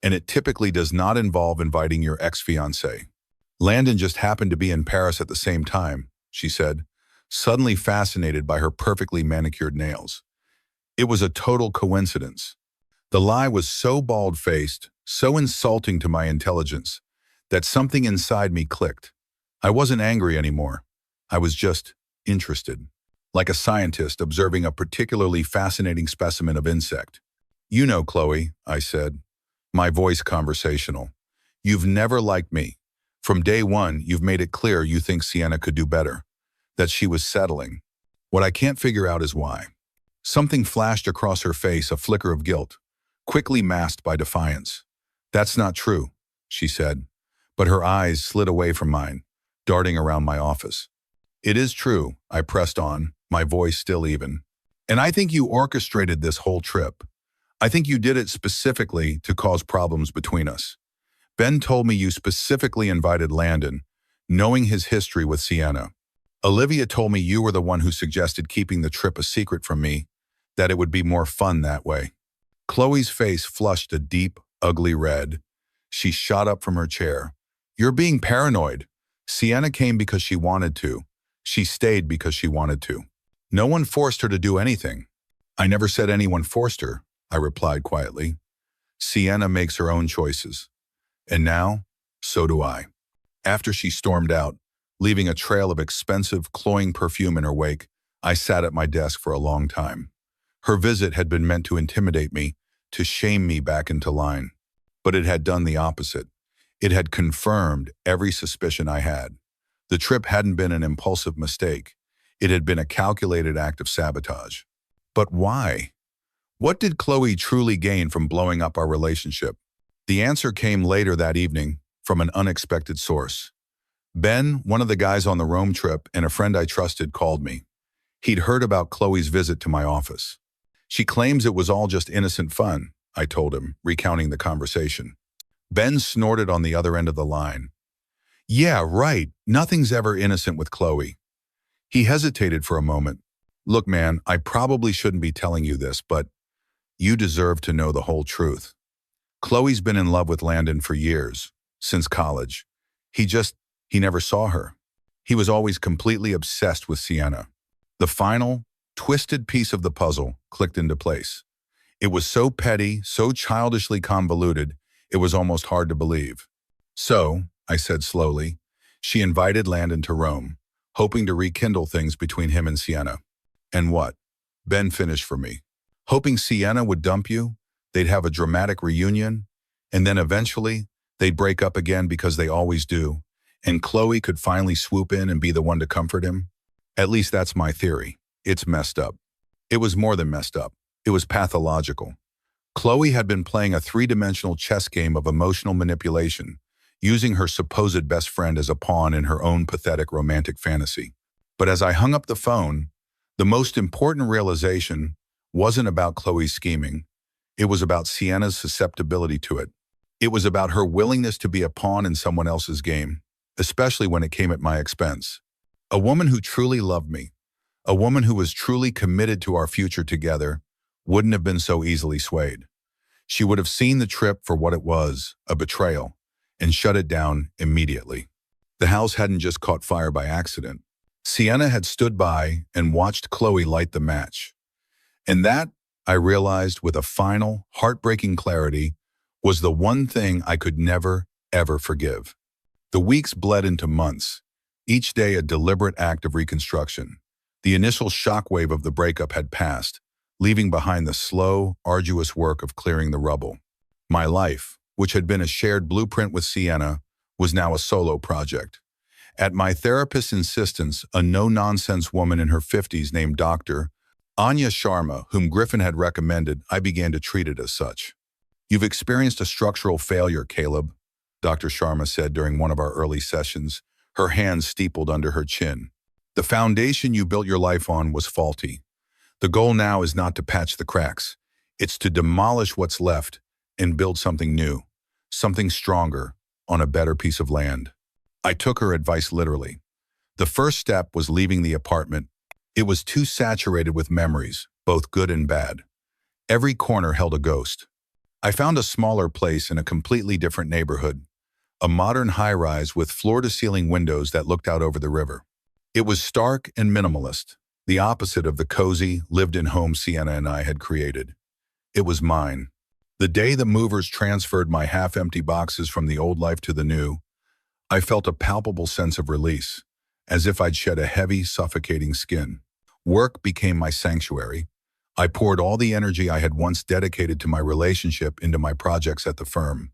and it typically does not involve inviting your ex-fiancé. Landon just happened to be in Paris at the same time, she said, suddenly fascinated by her perfectly manicured nails. It was a total coincidence. The lie was so bald-faced, so insulting to my intelligence, that something inside me clicked. I wasn't angry anymore. I was just interested, like a scientist observing a particularly fascinating specimen of insect. You know, Chloe, I said, my voice conversational. You've never liked me. From day one, you've made it clear you think Sienna could do better, that she was settling. What I can't figure out is why. Something flashed across her face, a flicker of guilt, quickly masked by defiance. "That's not true," she said, but her eyes slid away from mine, darting around my office. "It is true," I pressed on, my voice still even. "And I think you orchestrated this whole trip. I think you did it specifically to cause problems between us. Ben told me you specifically invited Landon, knowing his history with Sienna. Olivia told me you were the one who suggested keeping the trip a secret from me, that it would be more fun that way." Chloe's face flushed a deep, ugly red. She shot up from her chair. "You're being paranoid. Sienna came because she wanted to. She stayed because she wanted to. No one forced her to do anything." "I never said anyone forced her," I replied quietly. "Sienna makes her own choices. And now, so do I." After she stormed out, leaving a trail of expensive, cloying perfume in her wake, I sat at my desk for a long time. Her visit had been meant to intimidate me, to shame me back into line. But it had done the opposite. It had confirmed every suspicion I had. The trip hadn't been an impulsive mistake. It had been a calculated act of sabotage. But why? What did Chloe truly gain from blowing up our relationship? The answer came later that evening from an unexpected source. Ben, one of the guys on the Rome trip, and a friend I trusted called me. He'd heard about Chloe's visit to my office. "She claims it was all just innocent fun," I told him, recounting the conversation. Ben snorted on the other end of the line. "Yeah, right. Nothing's ever innocent with Chloe." He hesitated for a moment. "Look, man, I probably shouldn't be telling you this, but you deserve to know the whole truth. Chloe's been in love with Landon for years, since college. He never saw her. He was always completely obsessed with Sienna." The final, twisted piece of the puzzle clicked into place. It was so petty, so childishly convoluted, it was almost hard to believe. "So," I said slowly, "she invited Landon to Rome, hoping to rekindle things between him and Sienna. And what? Ben finished for me. Hoping Sienna would dump you, they'd have a dramatic reunion, and then eventually they'd break up again because they always do, and Chloe could finally swoop in and be the one to comfort him. At least that's my theory. It's messed up." It was more than messed up. It was pathological. Chloe had been playing a three-dimensional chess game of emotional manipulation, using her supposed best friend as a pawn in her own pathetic romantic fantasy. But as I hung up the phone, the most important realization wasn't about Chloe's scheming. It was about Sienna's susceptibility to it. It was about her willingness to be a pawn in someone else's game, especially when it came at my expense. A woman who truly loved me, a woman who was truly committed to our future together, wouldn't have been so easily swayed. She would have seen the trip for what it was, a betrayal, and shut it down immediately. The house hadn't just caught fire by accident. Sienna had stood by and watched Chloe light the match. And that, I realized with a final, heartbreaking clarity, was the one thing I could never, ever forgive. The weeks bled into months, each day a deliberate act of reconstruction. The initial shockwave of the breakup had passed, leaving behind the slow, arduous work of clearing the rubble. My life, which had been a shared blueprint with Sienna, was now a solo project. At my therapist's insistence, a no-nonsense woman in her 50s named Dr. Anya Sharma, whom Griffin had recommended, I began to treat it as such. "You've experienced a structural failure, Caleb," Dr. Sharma said during one of our early sessions, her hands steepled under her chin. "The foundation you built your life on was faulty. The goal now is not to patch the cracks. It's to demolish what's left and build something new, something stronger, on a better piece of land." I took her advice literally. The first step was leaving the apartment. It was too saturated with memories, both good and bad. Every corner held a ghost. I found a smaller place in a completely different neighborhood, a modern high-rise with floor-to-ceiling windows that looked out over the river. It was stark and minimalist, the opposite of the cozy, lived-in home Sienna and I had created. It was mine. The day the movers transferred my half-empty boxes from the old life to the new, I felt a palpable sense of release, as if I'd shed a heavy, suffocating skin. Work became my sanctuary. I poured all the energy I had once dedicated to my relationship into my projects at the firm.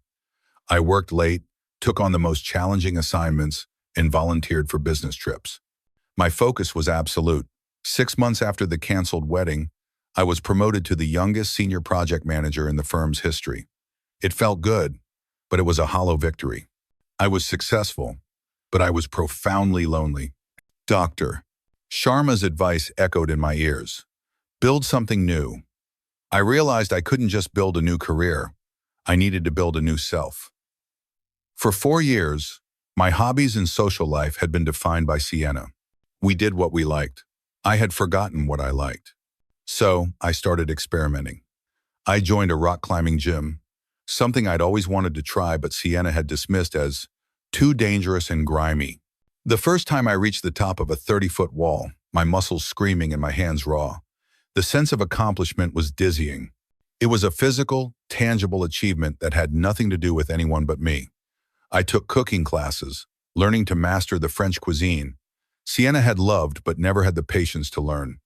I worked late, took on the most challenging assignments, and volunteered for business trips. My focus was absolute. 6 months after the canceled wedding, I was promoted to the youngest senior project manager in the firm's history. It felt good, but it was a hollow victory. I was successful, but I was profoundly lonely. Doctor Sharma's advice echoed in my ears. Build something new. I realized I couldn't just build a new career. I needed to build a new self. For 4 years, my hobbies and social life had been defined by Sienna. We did what we liked. I had forgotten what I liked. So I started experimenting. I joined a rock climbing gym, something I'd always wanted to try but Sienna had dismissed as too dangerous and grimy. The first time I reached the top of a 30-foot wall, my muscles screaming and my hands raw, the sense of accomplishment was dizzying. It was a physical, tangible achievement that had nothing to do with anyone but me. I took cooking classes, learning to master the French cuisine. Sienna had loved but never had the patience to learn.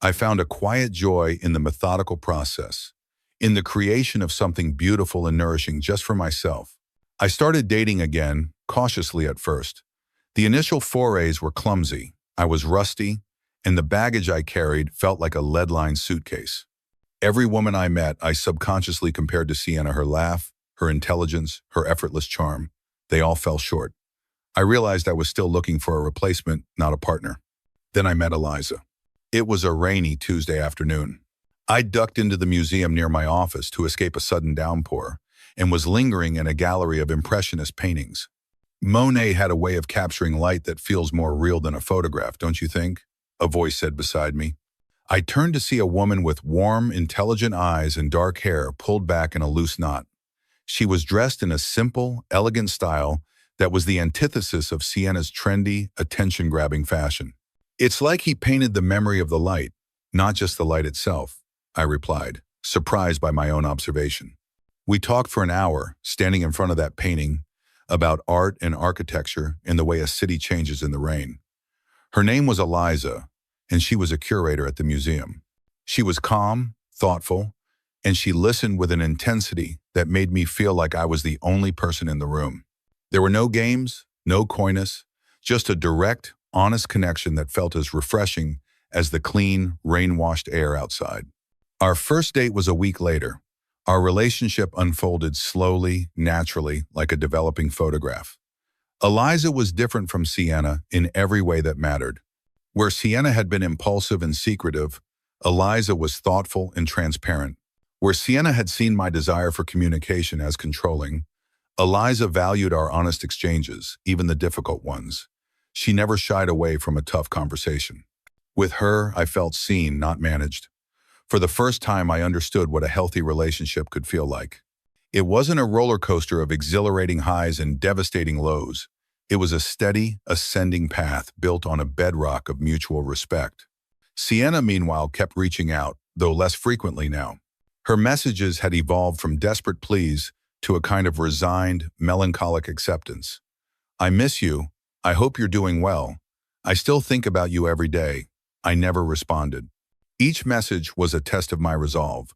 I found a quiet joy in the methodical process, in the creation of something beautiful and nourishing just for myself. I started dating again, cautiously at first. The initial forays were clumsy. I was rusty, and the baggage I carried felt like a lead-lined suitcase. Every woman I met, I subconsciously compared to Sienna, her laugh, her intelligence, her effortless charm. They all fell short. I realized I was still looking for a replacement, not a partner. Then I met Eliza. It was a rainy Tuesday afternoon. I ducked into the museum near my office to escape a sudden downpour and was lingering in a gallery of impressionist paintings. Monet had a way of capturing light that feels more real than a photograph, don't you think? A voice said beside me. I turned to see a woman with warm, intelligent eyes and dark hair pulled back in a loose knot. She was dressed in a simple, elegant style that was the antithesis of Sienna's trendy, attention-grabbing fashion. It's like he painted the memory of the light, not just the light itself, I replied, surprised by my own observation. We talked for an hour, standing in front of that painting, about art and architecture and the way a city changes in the rain. Her name was Eliza, and she was a curator at the museum. She was calm, thoughtful, and she listened with an intensity that made me feel like I was the only person in the room. There were no games, no coyness, just a direct, honest connection that felt as refreshing as the clean, rain-washed air outside. Our first date was a week later. Our relationship unfolded slowly, naturally, like a developing photograph. Eliza was different from Sienna in every way that mattered. Where Sienna had been impulsive and secretive, Eliza was thoughtful and transparent. Where Sienna had seen my desire for communication as controlling, Eliza valued our honest exchanges, even the difficult ones. She never shied away from a tough conversation. With her, I felt seen, not managed. For the first time, I understood what a healthy relationship could feel like. It wasn't a roller coaster of exhilarating highs and devastating lows. It was a steady, ascending path built on a bedrock of mutual respect. Sienna, meanwhile, kept reaching out, though less frequently now. Her messages had evolved from desperate pleas to a kind of resigned, melancholic acceptance. I miss you. I hope you're doing well. I still think about you every day. I never responded. Each message was a test of my resolve,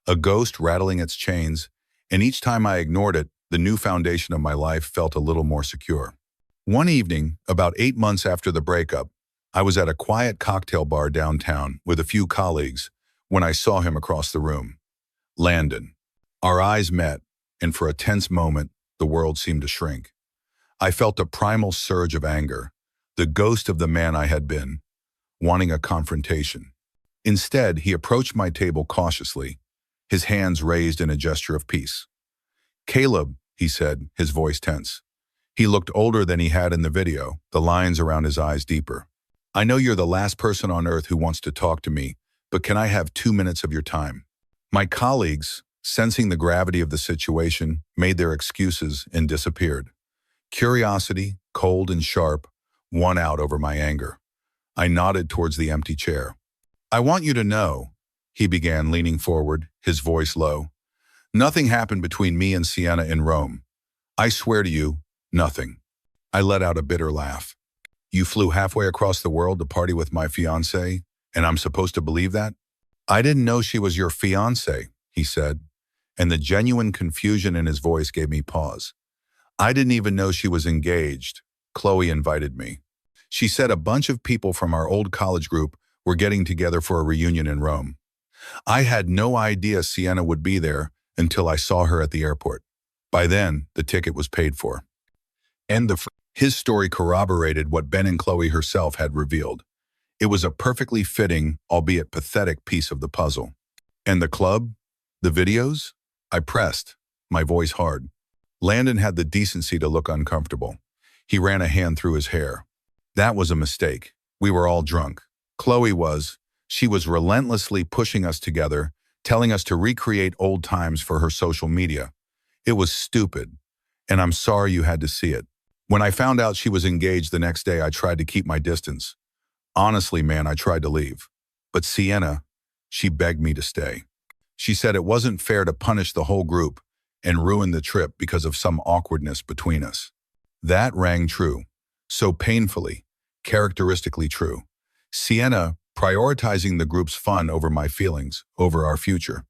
a ghost rattling its chains, and each time I ignored it, the new foundation of my life felt a little more secure. One evening, about 8 months after the breakup, I was at a quiet cocktail bar downtown with a few colleagues when I saw him across the room. Landon. Our eyes met, and for a tense moment, the world seemed to shrink. I felt a primal surge of anger, the ghost of the man I had been, wanting a confrontation. Instead, he approached my table cautiously, his hands raised in a gesture of peace. "Caleb," he said, his voice tense. He looked older than he had in the video, the lines around his eyes deeper. "I know you're the last person on earth who wants to talk to me, but can I have 2 minutes of your time?" My colleagues, sensing the gravity of the situation, made their excuses and disappeared. Curiosity, cold and sharp, won out over my anger. I nodded towards the empty chair. "I want you to know," he began, leaning forward, his voice low. "Nothing happened between me and Sienna in Rome. I swear to you, nothing." I let out a bitter laugh. "You flew halfway across the world to party with my fiancée, and I'm supposed to believe that?" "I didn't know she was your fiancée," he said, and the genuine confusion in his voice gave me pause. "I didn't even know she was engaged. Chloe invited me. She said a bunch of people from our old college group were getting together for a reunion in Rome. I had no idea Sienna would be there until I saw her at the airport. By then, the ticket was paid for. His story corroborated what Ben and Chloe herself had revealed. It was a perfectly fitting, albeit pathetic, piece of the puzzle. And the club? The videos? I pressed, my voice hard. Landon had the decency to look uncomfortable. He ran a hand through his hair. That was a mistake. We were all drunk. Chloe was. She was relentlessly pushing us together, telling us to recreate old times for her social media. It was stupid, and I'm sorry you had to see it. When I found out she was engaged the next day, I tried to keep my distance. Honestly, man, I tried to leave. But Sienna, she begged me to stay. She said it wasn't fair to punish the whole group and ruin the trip because of some awkwardness between us. That rang true. So painfully, characteristically true. Sienna prioritizing the group's fun over my feelings, over our future.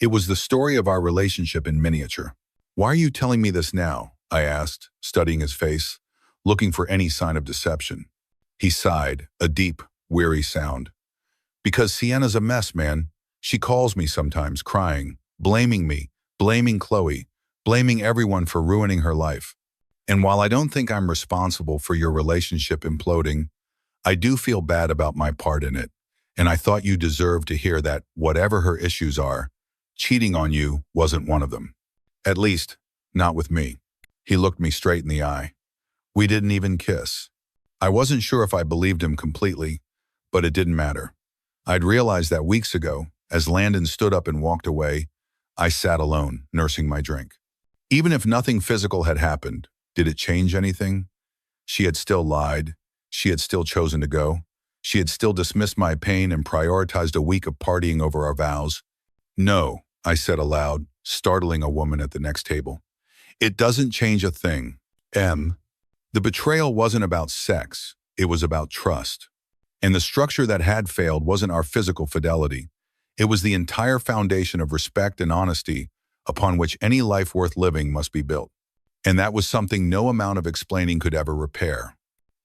It was the story of our relationship in miniature. Why are you telling me this now? I asked, studying his face, looking for any sign of deception. He sighed, a deep, weary sound. Because Sienna's a mess, man. She calls me sometimes, crying, blaming me, blaming Chloe, blaming everyone for ruining her life. And while I don't think I'm responsible for your relationship imploding, I do feel bad about my part in it. And I thought you deserved to hear that whatever her issues are, cheating on you wasn't one of them. At least, not with me. He looked me straight in the eye. We didn't even kiss. I wasn't sure if I believed him completely, but it didn't matter. I'd realized that weeks ago, as Landon stood up and walked away, I sat alone, nursing my drink. Even if nothing physical had happened, did it change anything? She had still lied. She had still chosen to go. She had still dismissed my pain and prioritized a week of partying over our vows. No, I said aloud, startling a woman at the next table. It doesn't change a thing. The betrayal wasn't about sex. It was about trust. And the structure that had failed wasn't our physical fidelity. It was the entire foundation of respect and honesty upon which any life worth living must be built. And that was something no amount of explaining could ever repair.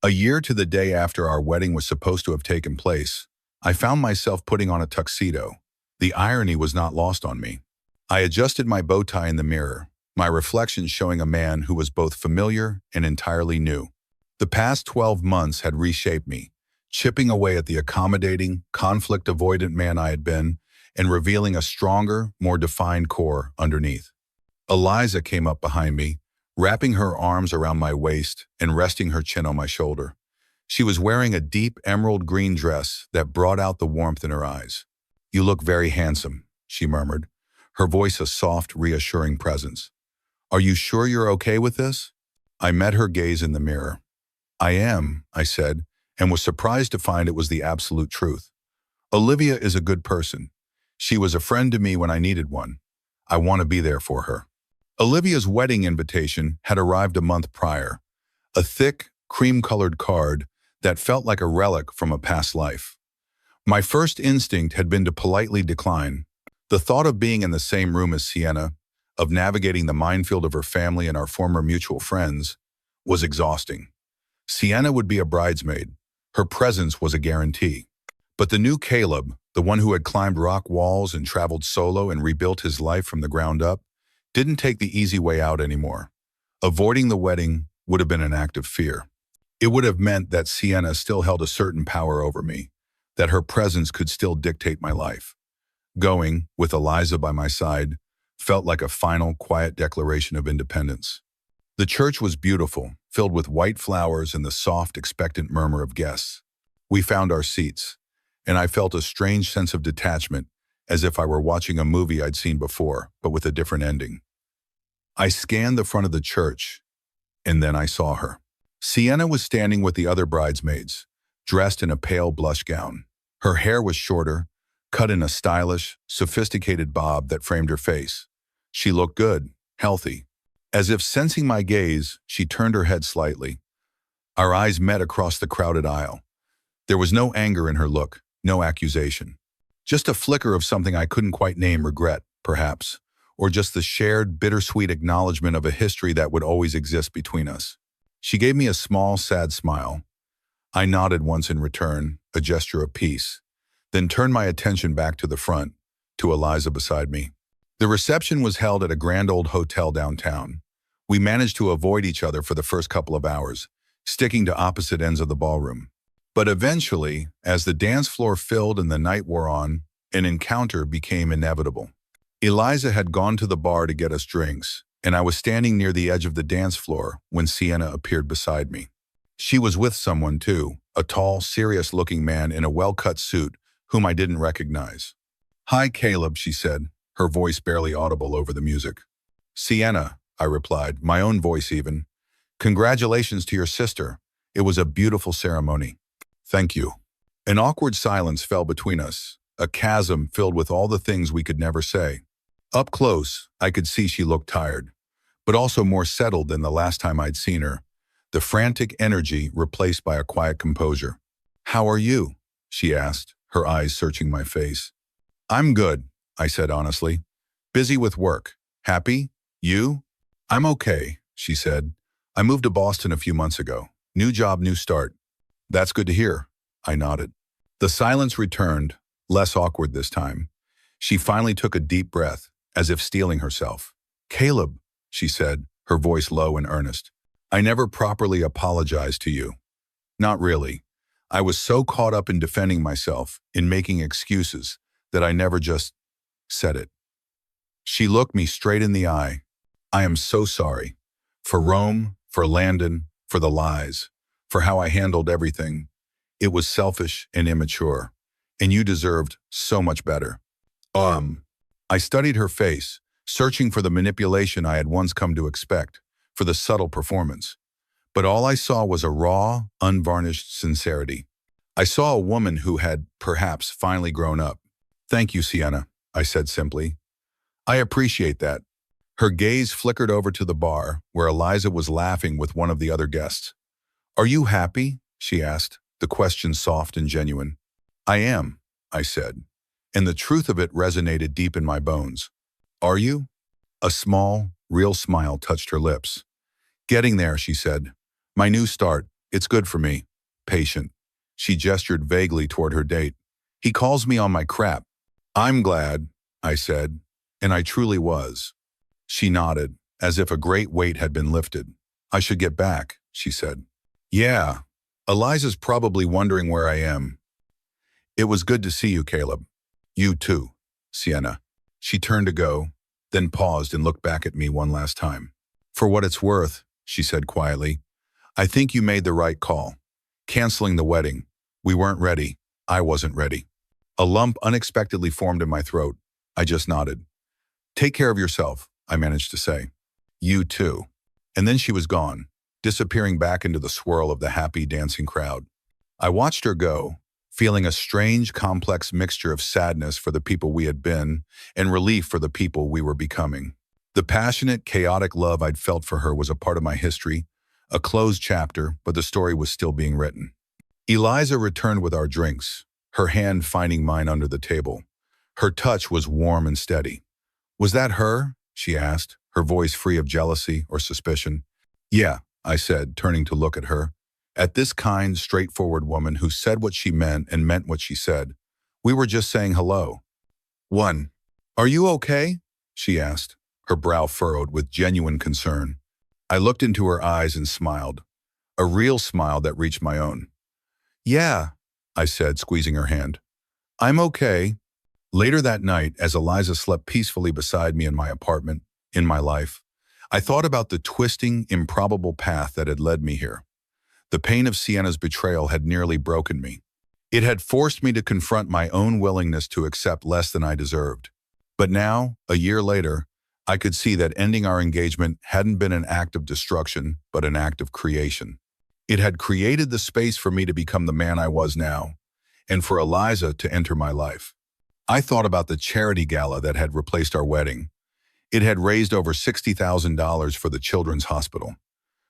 A year to the day after our wedding was supposed to have taken place, I found myself putting on a tuxedo. The irony was not lost on me. I adjusted my bow tie in the mirror, my reflection showing a man who was both familiar and entirely new. The past 12 months had reshaped me, chipping away at the accommodating, conflict-avoidant man I had been and revealing a stronger, more defined core underneath. Eliza came up behind me, wrapping her arms around my waist and resting her chin on my shoulder. She was wearing a deep emerald green dress that brought out the warmth in her eyes. "You look very handsome," she murmured, her voice a soft, reassuring presence. "Are you sure you're okay with this?" I met her gaze in the mirror. "I am," I said, and was surprised to find it was the absolute truth. "Olivia is a good person. She was a friend to me when I needed one. I want to be there for her." Olivia's wedding invitation had arrived a month prior, a thick, cream-colored card that felt like a relic from a past life. My first instinct had been to politely decline. The thought of being in the same room as Sienna, of navigating the minefield of her family and our former mutual friends, was exhausting. Sienna would be a bridesmaid. Her presence was a guarantee. But the new Caleb, the one who had climbed rock walls and traveled solo and rebuilt his life from the ground up, didn't take the easy way out anymore. Avoiding the wedding would have been an act of fear. It would have meant that Sienna still held a certain power over me, that her presence could still dictate my life. Going, with Eliza by my side, felt like a final, quiet declaration of independence. The church was beautiful, filled with white flowers and the soft, expectant murmur of guests. We found our seats, and I felt a strange sense of detachment, as if I were watching a movie I'd seen before, but with a different ending. I scanned the front of the church, and then I saw her. Sienna was standing with the other bridesmaids, dressed in a pale blush gown. Her hair was shorter, cut in a stylish, sophisticated bob that framed her face. She looked good, healthy. As if sensing my gaze, she turned her head slightly. Our eyes met across the crowded aisle. There was no anger in her look, no accusation. Just a flicker of something I couldn't quite name, regret, perhaps, or just the shared, bittersweet acknowledgement of a history that would always exist between us. She gave me a small, sad smile. I nodded once in return, a gesture of peace, then turned my attention back to the front, to Eliza beside me. The reception was held at a grand old hotel downtown. We managed to avoid each other for the first couple of hours, sticking to opposite ends of the ballroom. But eventually, as the dance floor filled and the night wore on, an encounter became inevitable. Eliza had gone to the bar to get us drinks, and I was standing near the edge of the dance floor when Sienna appeared beside me. She was with someone too, a tall, serious-looking man in a well-cut suit whom I didn't recognize. "Hi, Caleb," she said, her voice barely audible over the music. "Sienna," I replied, my own voice even. "Congratulations to your sister. It was a beautiful ceremony." "Thank you." An awkward silence fell between us, a chasm filled with all the things we could never say. Up close, I could see she looked tired, but also more settled than the last time I'd seen her, the frantic energy replaced by a quiet composure. "How are you?" she asked, her eyes searching my face. "I'm good," I said honestly. "Busy with work. Happy? You?" "I'm okay," she said. "I moved to Boston a few months ago. New job, new start." "That's good to hear," I nodded. The silence returned, less awkward this time. She finally took a deep breath, as if steeling herself. "Caleb," she said, her voice low and earnest. "I never properly apologized to you." "Not really. I was so caught up in defending myself, in making excuses, that I never just said it." She looked me straight in the eye. "I am so sorry. For Rome, for Landon, for the lies, for how I handled everything. It was selfish and immature, and you deserved so much better." I studied her face, searching for the manipulation I had once come to expect, for the subtle performance. But all I saw was a raw, unvarnished sincerity. I saw a woman who had, perhaps, finally grown up. "Thank you, Sienna," I said simply. "I appreciate that." Her gaze flickered over to the bar, where Eliza was laughing with one of the other guests. "Are you happy?" she asked, the question soft and genuine. "I am," I said, and the truth of it resonated deep in my bones. "Are you?" A small, real smile touched her lips. "Getting there," she said. "My new start. It's good for me. Patient." She gestured vaguely toward her date. "He calls me on my crap." "I'm glad," I said, and I truly was. She nodded, as if a great weight had been lifted. "I should get back," she said. "Yeah. Eliza's probably wondering where I am." "It was good to see you, Caleb." "You too, Sienna." She turned to go, then paused and looked back at me one last time. "For what it's worth," she said quietly, "I think you made the right call. Canceling the wedding. We weren't ready. I wasn't ready." A lump unexpectedly formed in my throat. I just nodded. "Take care of yourself," I managed to say. "You too." And then she was gone, disappearing back into the swirl of the happy, dancing crowd. I watched her go, feeling a strange, complex mixture of sadness for the people we had been and relief for the people we were becoming. The passionate, chaotic love I'd felt for her was a part of my history, a closed chapter, but the story was still being written. Eliza returned with our drinks, her hand finding mine under the table. Her touch was warm and steady. "Was that her?" she asked, her voice free of jealousy or suspicion. "Yeah," I said, turning to look at her. At this kind, straightforward woman who said what she meant and meant what she said. "We were just saying hello." "One. Are you okay?" she asked, her brow furrowed with genuine concern. I looked into her eyes and smiled, a real smile that reached my own. "Yeah," I said, squeezing her hand. "I'm okay." Later that night, as Eliza slept peacefully beside me in my apartment, in my life, I thought about the twisting, improbable path that had led me here. The pain of Sienna's betrayal had nearly broken me. It had forced me to confront my own willingness to accept less than I deserved. But now, a year later, I could see that ending our engagement hadn't been an act of destruction, but an act of creation. It had created the space for me to become the man I was now, and for Eliza to enter my life. I thought about the charity gala that had replaced our wedding. It had raised over $60,000 for the Children's Hospital.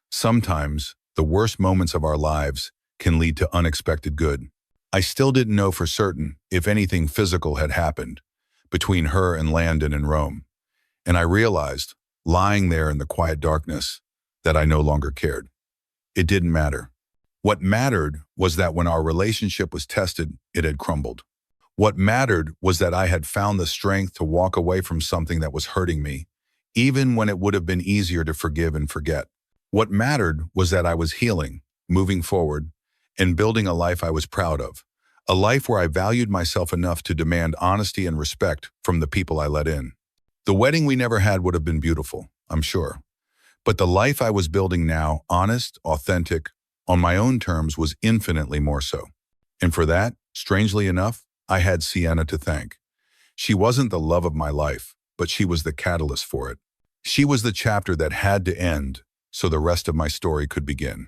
Sometimes, the worst moments of our lives can lead to unexpected good. I still didn't know for certain if anything physical had happened between her and Landon in Rome. And I realized, lying there in the quiet darkness, that I no longer cared. It didn't matter. What mattered was that when our relationship was tested, it had crumbled. What mattered was that I had found the strength to walk away from something that was hurting me, even when it would have been easier to forgive and forget. What mattered was that I was healing, moving forward, and building a life I was proud of. A life where I valued myself enough to demand honesty and respect from the people I let in. The wedding we never had would have been beautiful, I'm sure. But the life I was building now, honest, authentic, on my own terms, was infinitely more so. And for that, strangely enough, I had Sienna to thank. She wasn't the love of my life, but she was the catalyst for it. She was the chapter that had to end so the rest of my story could begin.